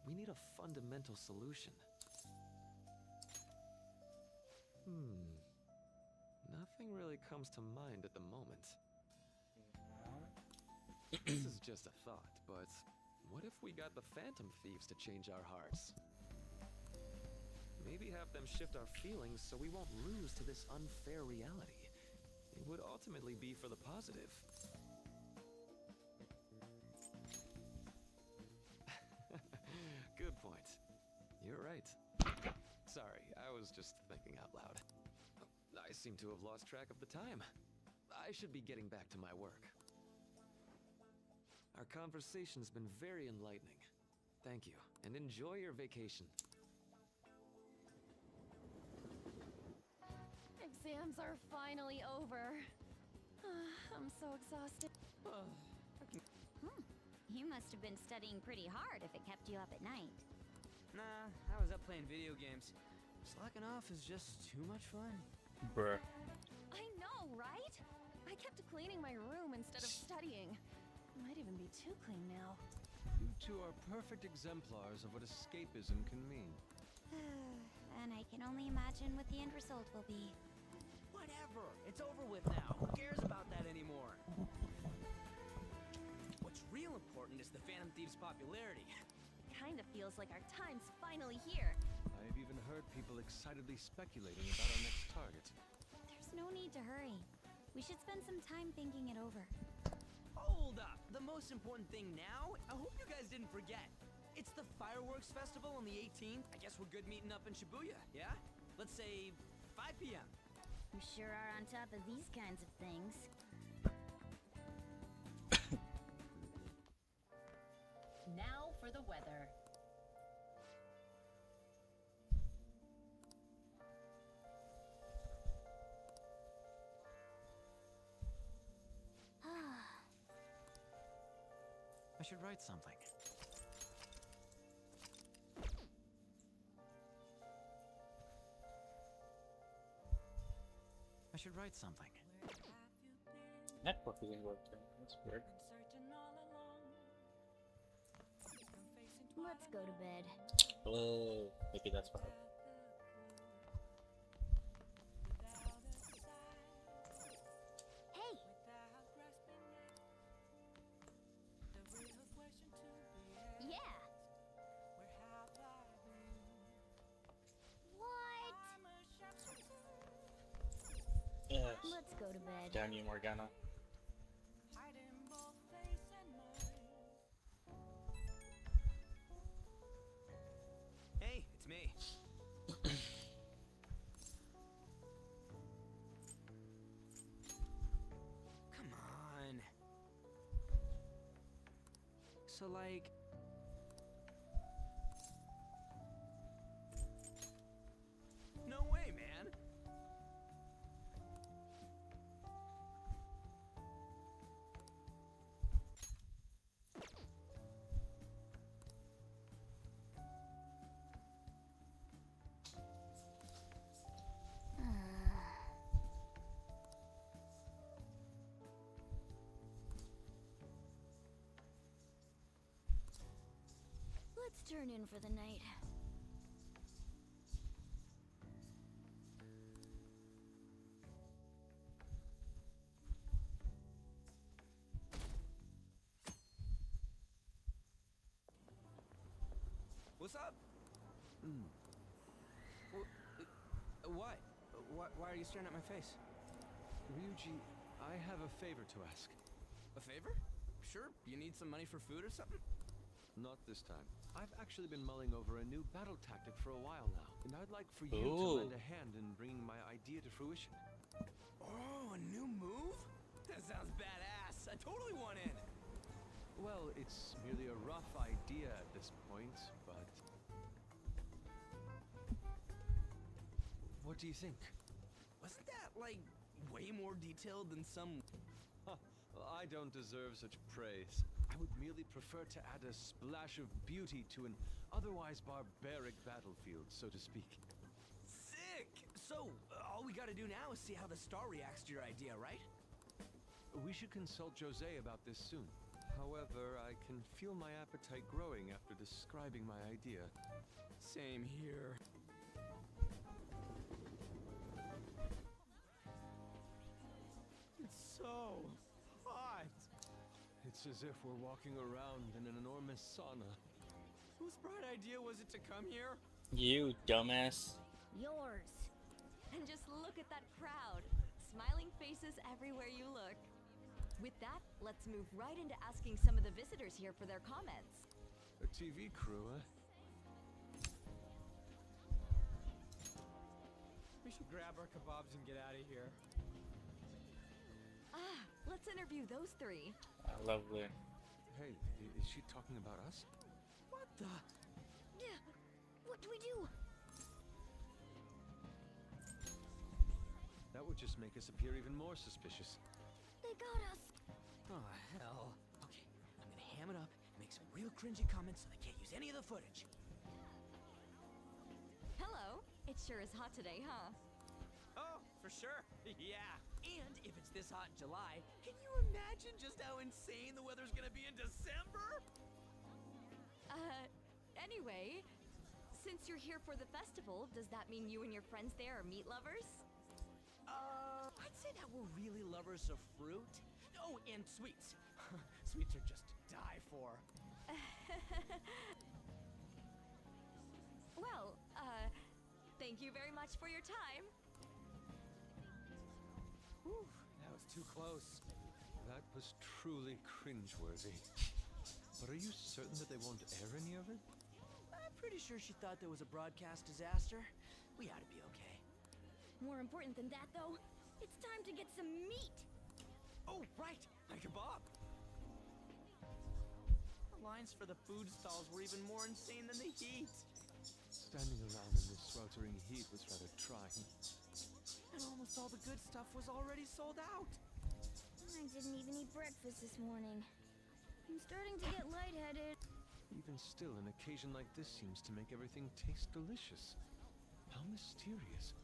we need a fundamental solution. Nothing really comes to mind at the moment. This is just a thought, but what if we got the Phantom Thieves to change our hearts? Maybe have them shift our feelings so we won't lose to this unfair reality. It would ultimately be for the positive. Good point. You're right. Sorry, I was just thinking out loud. I seem to have lost track of the time. I should be getting back to my work. Our conversation's been very enlightening. Thank you, and enjoy your vacation. Exams are finally over. I'm so exhausted. You must have been studying pretty hard if it kept you up at night. Nah, I was up playing video games. Slacking off is just too much fun. Bruh. I know, right? I kept cleaning my room instead of studying. It might even be too clean now. You two are perfect exemplars of what escapism can mean. And I can only imagine what the end result will be. Whatever. It's over with now. Who cares about that anymore? What's real important is the Phantom Thieves' popularity. Kinda feels like our time's finally here. I've even heard people excitedly speculating about our next target. There's no need to hurry. We should spend some time thinking it over. Hold up! The most important thing now? I hope you guys didn't forget. It's the Fireworks Festival on the 18th. I guess we're good meeting up in Shibuya, yeah? Let's say 5 p.m. We sure are on top of these kinds of things. Now for the weather. I should write something. I should write something. Networking working. That's weird. Let's go to bed. Oh, maybe that's why. Hey! Yeah! What? Yes. Let's go to bed. Damn you, Morgana. Hey, it's me. Come on. So, like... No way, man. Let's turn in for the night. What's up? What? Why are you staring at my face? Ryuji, I have a favor to ask. A favor? Sure. You need some money for food or something? Not this time. I've actually been mulling over a new battle tactic for a while now, and I'd like for you to lend a hand in bringing my idea to fruition. Oh, a new move? That sounds badass. I totally want in. Well, it's merely a rough idea at this point, but... What do you think? Wasn't that, like, way more detailed than some... Well, I don't deserve such praise. I would merely prefer to add a splash of beauty to an otherwise barbaric battlefield, so to speak. Sick! So, all we gotta do now is see how the star reacts to your idea, right? We should consult Jose about this soon. However, I can feel my appetite growing after describing my idea. Same here. It's so hot. It's as if we're walking around in an enormous sauna. Whose bright idea was it to come here? You dumbass. Yours. And just look at that crowd. Smiling faces everywhere you look. With that, let's move right into asking some of the visitors here for their comments. A TV crew, eh? We should grab our kebabs and get out of here. Ah, let's interview those three. Lovely. Hey, is she talking about us? What the? Yeah, what do we do? That would just make us appear even more suspicious. They got us. Oh, hell. Okay, I'm gonna ham it up and make some real cringy comments so they can't use any of the footage. Hello. It sure is hot today, huh? Oh, for sure. Yeah. And if it's this hot in July, can you imagine just how insane the weather's gonna be in December? Anyway, since you're here for the festival, does that mean you and your friends there are meat lovers? I'd say that we're really lovers of fruit. Oh, and sweets. Sweets are just to die for. Well, thank you very much for your time. Whew, that was too close. That was truly cringeworthy. But are you certain that they won't air any of it? I'm pretty sure she thought there was a broadcast disaster. We ought to be okay. More important than that, though, it's time to get some meat. Oh, right, my kebab. The lines for the food stalls were even more insane than the heat. Standing around in this sweltering heat was rather trying. And almost all the good stuff was already sold out. I didn't even eat breakfast this morning. I'm starting to get lightheaded. Even still, an occasion like this seems to make everything taste delicious. How mysterious.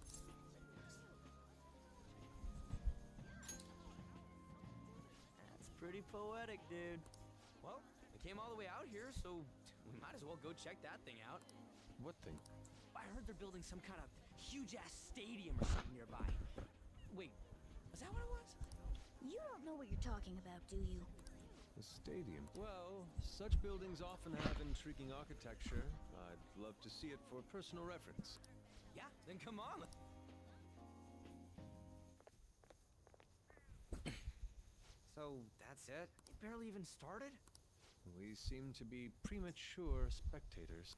That's pretty poetic, dude. Well, we came all the way out here, so we might as well go check that thing out. What thing? I heard they're building some kind of huge-ass stadium or something nearby. Wait, was that what it was? You don't know what you're talking about, do you? A stadium. Well, such buildings often have intriguing architecture. I'd love to see it for personal reference. Yeah, then come on. So, that's it? It barely even started? We seem to be premature spectators.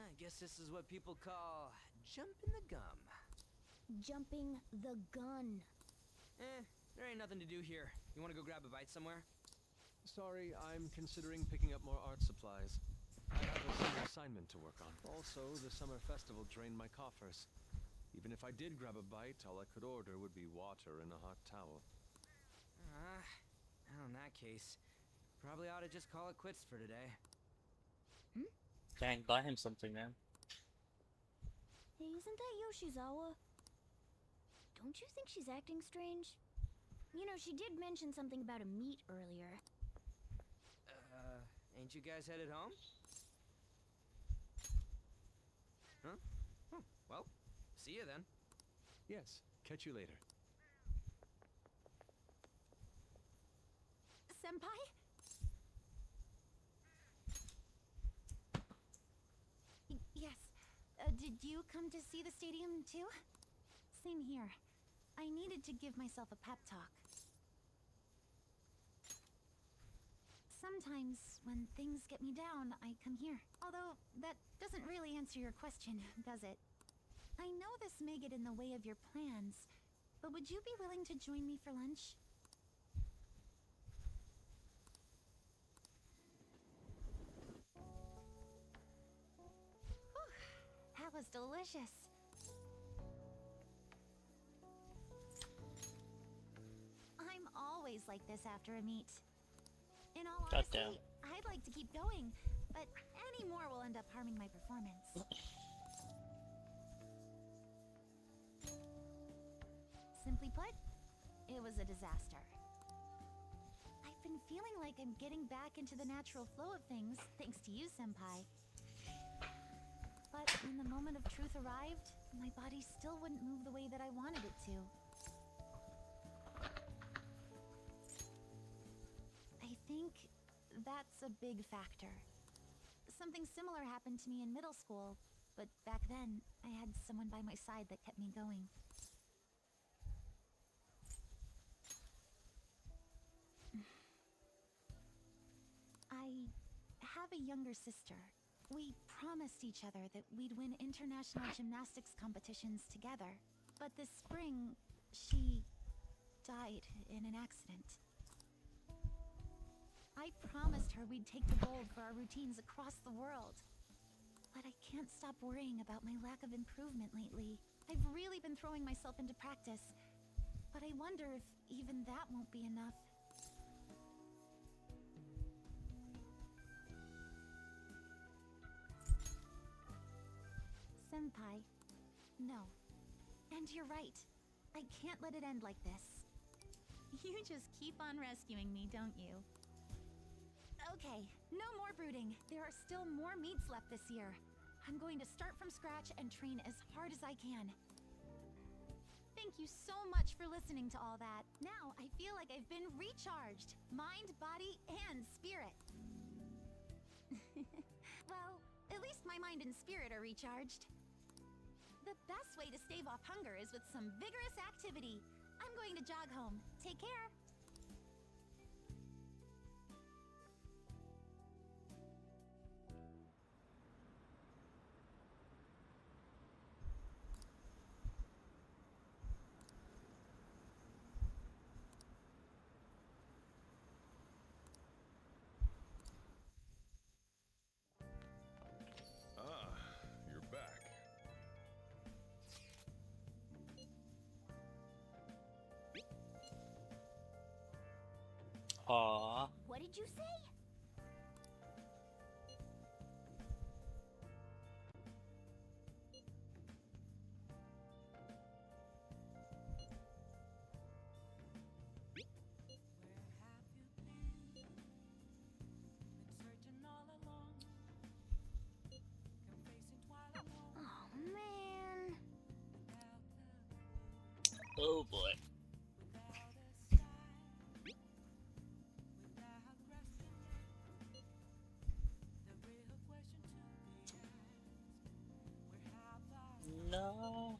I guess this is what people call jumping the gum. Jumping the gun. There ain't nothing to do here. You wanna go grab a bite somewhere? Sorry, I'm considering picking up more art supplies. I have a summer assignment to work on. Also, the summer festival drained my coffers. Even if I did grab a bite, all I could order would be water and a hot towel. Well, in that case, probably ought to just call it quits for today. Dang, buy him something, man. Hey, isn't that Yoshizawa? Don't you think she's acting strange? You know, she did mention something about a meet earlier. Ain't you guys headed home? Huh? Well, see you then. Yes, catch you later. Senpai? Yes. Did you come to see the stadium too? Same here. I needed to give myself a pep talk. Sometimes, when things get me down, I come here. Although, that doesn't really answer your question, does it? I know this may get in the way of your plans, but would you be willing to join me for lunch? Whew, that was delicious. I'm always like this after a meet. In all Goddamn. honesty, I'd like to keep going, but any more will end up harming my performance. Simply put, it was a disaster. I've been feeling like I'm getting back into the natural flow of things, thanks to you, Senpai. But when the moment of truth arrived, my body still wouldn't move the way that I wanted it to. I think that's a big factor. Something similar happened to me in middle school, but back then, I had someone by my side that kept me going. I have a younger sister. We promised each other that we'd win international gymnastics competitions together. But this spring, she died in an accident. I promised her we'd take the gold for our routines across the world. But I can't stop worrying about my lack of improvement lately. I've really been throwing myself into practice, but I wonder if even that won't be enough. Senpai, no. And you're right. I can't let it end like this. You just keep on rescuing me, don't you? Okay, no more brooding. There are still more meets left this year. I'm going to start from scratch and train as hard as I can. Thank you so much for listening to all that. Now I feel like I've been recharged. Mind, body, and spirit. Well, at least my mind and spirit are recharged. The best way to stave off hunger is with some vigorous activity. I'm going to jog home. Take care. Ah, you're back. Aww. What did you say? Oh, man. Oh boy. No.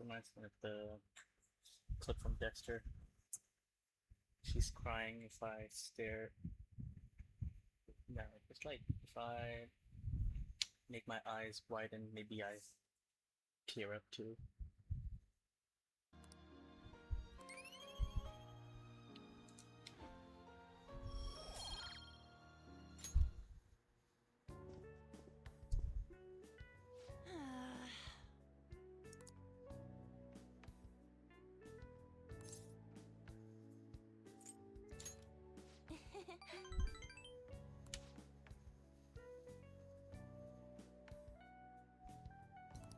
Reminds me of the clip from Dexter. She's crying if I stare. No, it's like if I make my eyes widen, maybe I tear up too.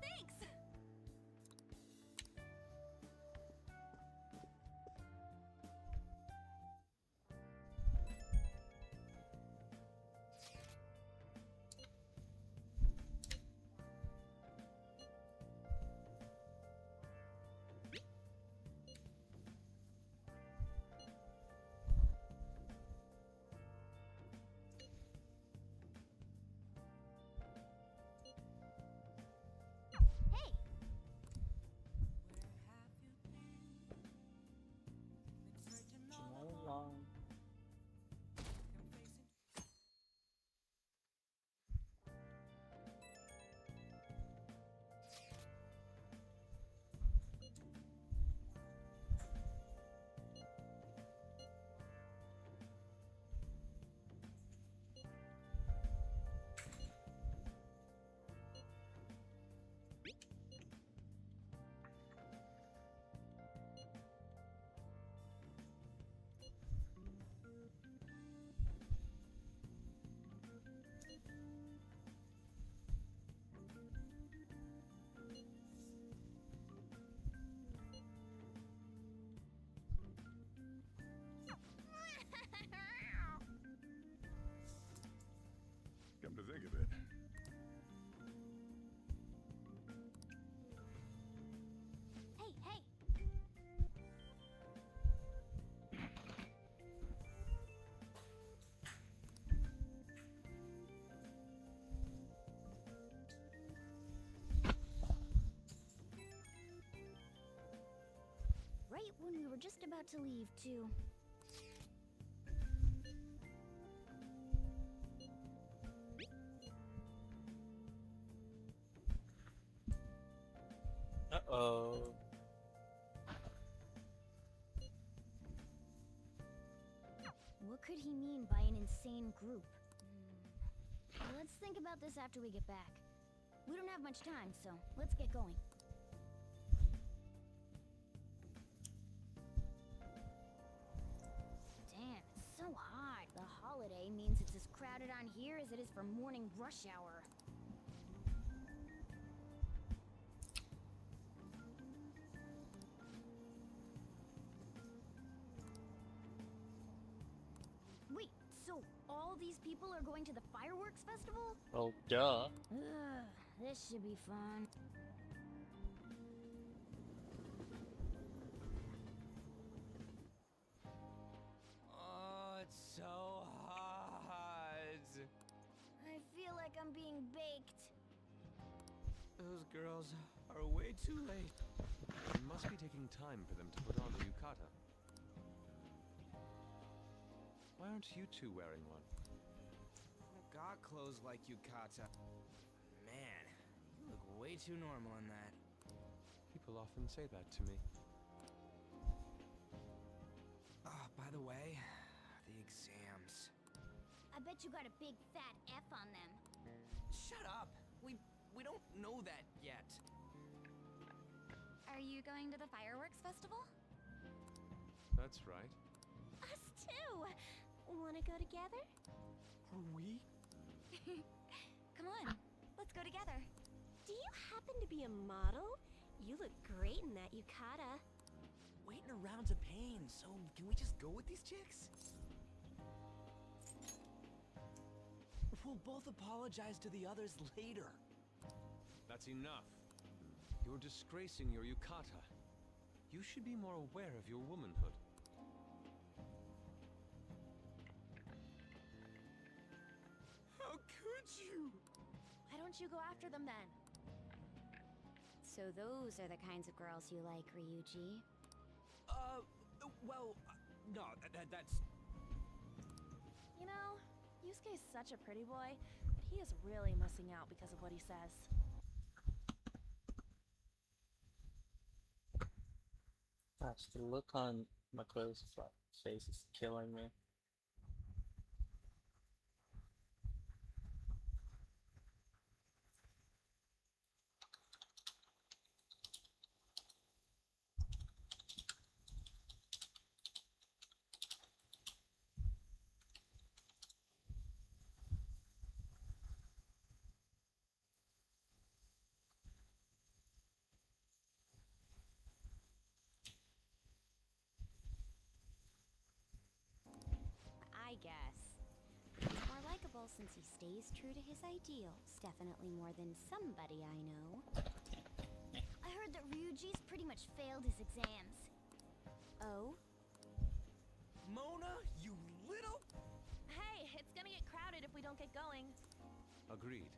Thanks! Hey! So long. Come to think of it. Hey, hey! Right when we were just about to leave, too. Uh-oh. What could he mean by an insane group? Let's think about this after we get back. We don't have much time, so let's get going. Damn, it's so hot. The holiday means it's as crowded on here as it is for morning rush hour. Wait, so all these people are going to the fireworks festival? Well, duh. Ugh, this should be fun. Oh, it's so hot. I feel like I'm being baked. Those girls are way too late. It must be taking time for them to put on the yukata. Why aren't you two wearing one? I got clothes like yukata. Man, you look way too normal in that. People often say that to me. Oh, by the way, the exams. I bet you got a big fat F on them. Shut up! We don't know that yet. Are you going to the fireworks festival? That's right. Us too! Wanna go together? Are we? Come on, let's go together. Do you happen to be a model? You look great in that yukata. Waiting around's a pain, so can we just go with these chicks? We'll both apologize to the others later. That's enough. You're disgracing your yukata. You should be more aware of your womanhood. How could you? Why don't you go after them then? So those are the kinds of girls you like, Ryuji. Well, no, that's... You know, Yusuke's such a pretty boy, but he is really missing out because of what he says. Gosh, the look on Makoto's face is killing me. I guess. He's more likable since he stays true to his ideals. Definitely more than somebody I know. I heard that Ryuji's pretty much failed his exams. Oh? Mona, you little... Hey, it's gonna get crowded if we don't get going. Agreed.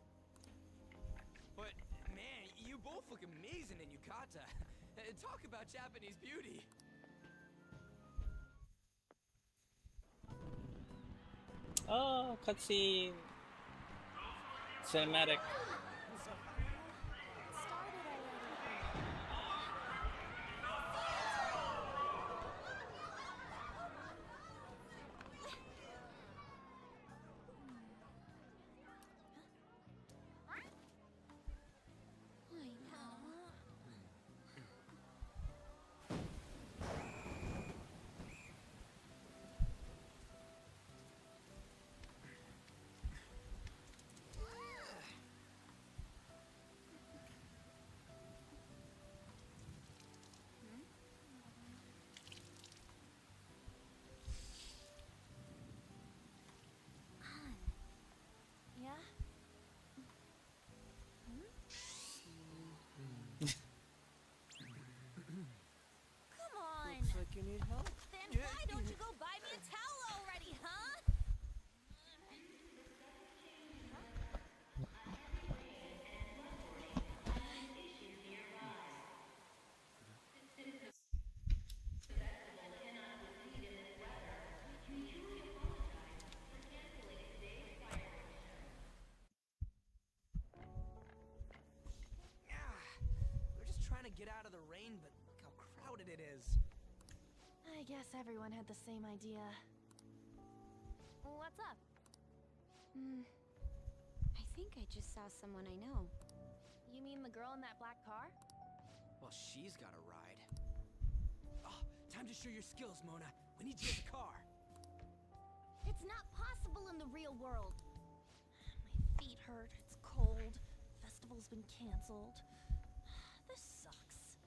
But, man, you both look amazing in yukata. Talk about Japanese beauty. Oh, cutscene. Cinematic. Yeah? Come on! Looks like you need help. Then why don't you go buy me a towel already, huh? We're just trying to get out of the rain, but look how crowded it is. I guess everyone had the same idea. What's up? I think I just saw someone I know. You mean the girl in that black car? Well, she's got a ride. Oh, time to show your skills, Mona. We need to get the car. It's not possible in the real world. My feet hurt. It's cold. Festival's been canceled. This sucks.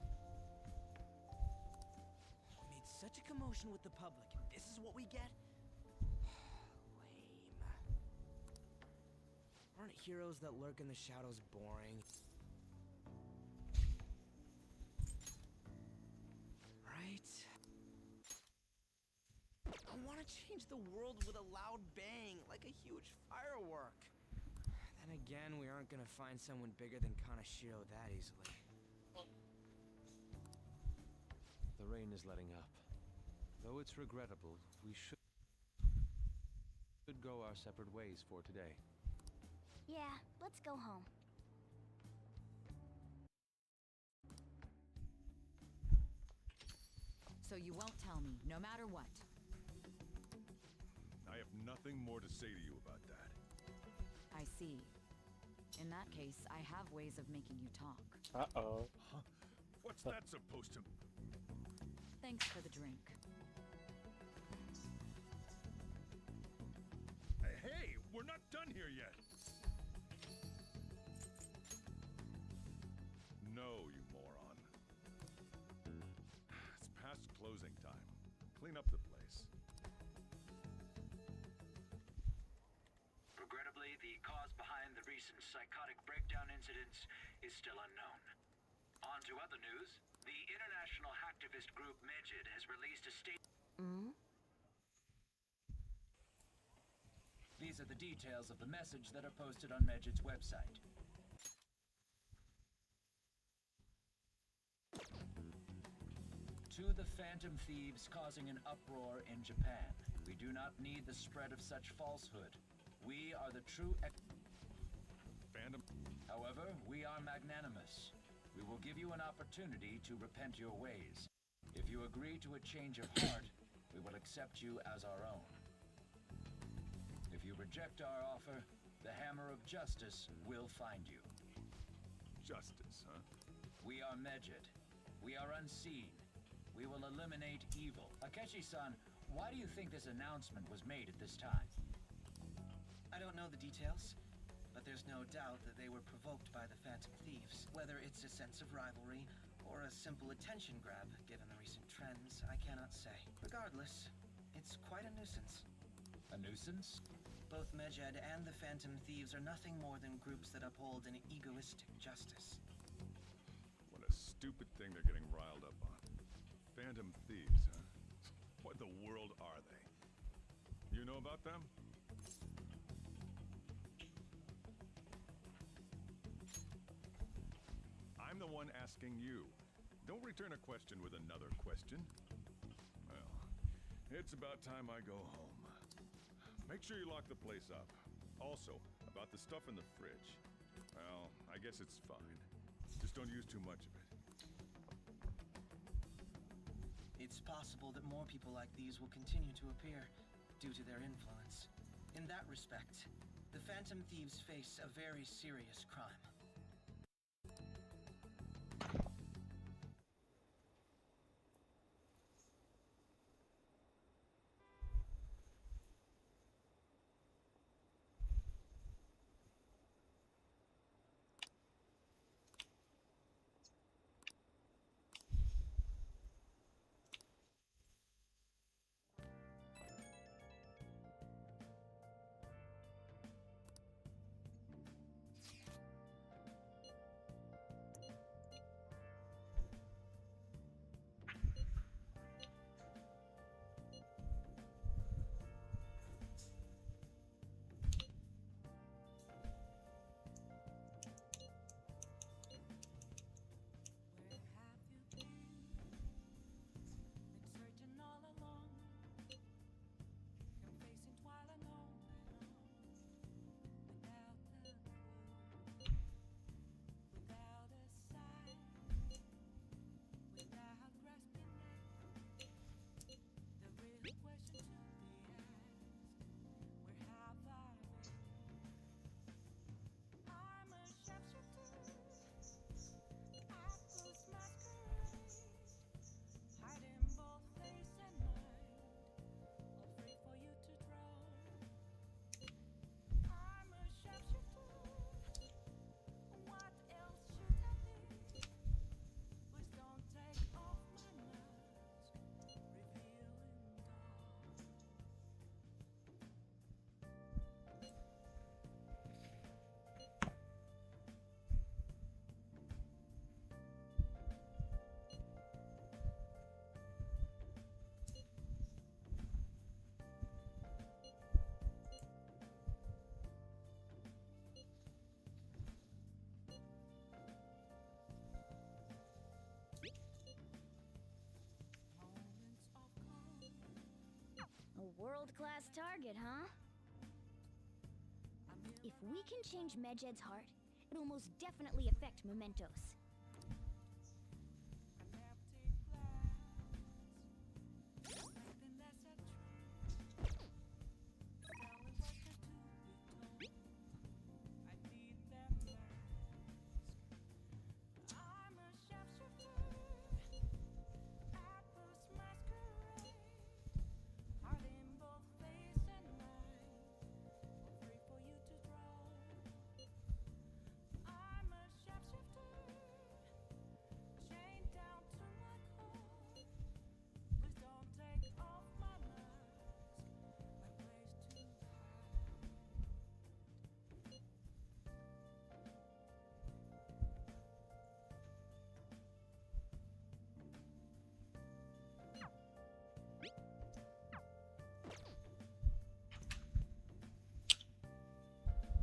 We made such a commotion with the public, and this is what we get? Lame. Aren't heroes that lurk in the shadows boring? Right? I want to change the world with a loud bang, like a huge firework. Then again, we aren't gonna find someone bigger than Kaneshiro that easily. The rain is letting up. Though it's regrettable, we should go our separate ways for today. Yeah, let's go home. So you won't tell me, no matter what. I have nothing more to say to you about that. I see. In that case, I have ways of making you talk. Uh-oh. Huh? What's that supposed to... Thanks for the drink. Hey, we're not done here yet! No, you moron. It's past closing time. Clean up the place. Regrettably, the cause behind the recent psychotic breakdown incidents is still unknown. On to other news. The international hacktivist group Mejid has released a statement. These are the details of the message that are posted on Mejid's website. the Phantom Thieves causing an uproar in Japan. We do not need the spread of such falsehood. We are the true Phantom. However, we are magnanimous. We will give you an opportunity to repent your ways. If you agree to a change of heart, we will accept you as our own. If you reject our offer, the Hammer of Justice will find you. Justice, huh? We are Medjed. We are unseen. We will eliminate evil. Akechi-san, why do you think this announcement was made at this time? I don't know the details, but there's no doubt that they were provoked by the Phantom Thieves. Whether it's a sense of rivalry or a simple attention grab, given the recent trends, I cannot say. Regardless, it's quite a nuisance. A nuisance? Both Medjed and the Phantom Thieves are nothing more than groups that uphold an egoistic justice. What a stupid thing they're getting riled up on. Phantom Thieves, huh? What the world are they? You know about them? I'm the one asking you. Don't return a question with another question. Well, it's about time I go home. Make sure you lock the place up. Also, about the stuff in the fridge. Well, I guess it's fine. Just don't use too much of it. It's possible that more people like these will continue to appear due to their influence. In that respect, the Phantom Thieves face a very serious crime. A world-class target, huh? If we can change Medjed's heart, it'll most definitely affect Mementos.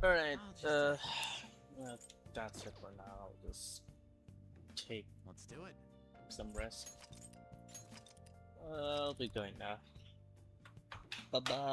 Alright, that's it for now. I'll just take Let's do it. some rest. I'll be going now. Bye bye.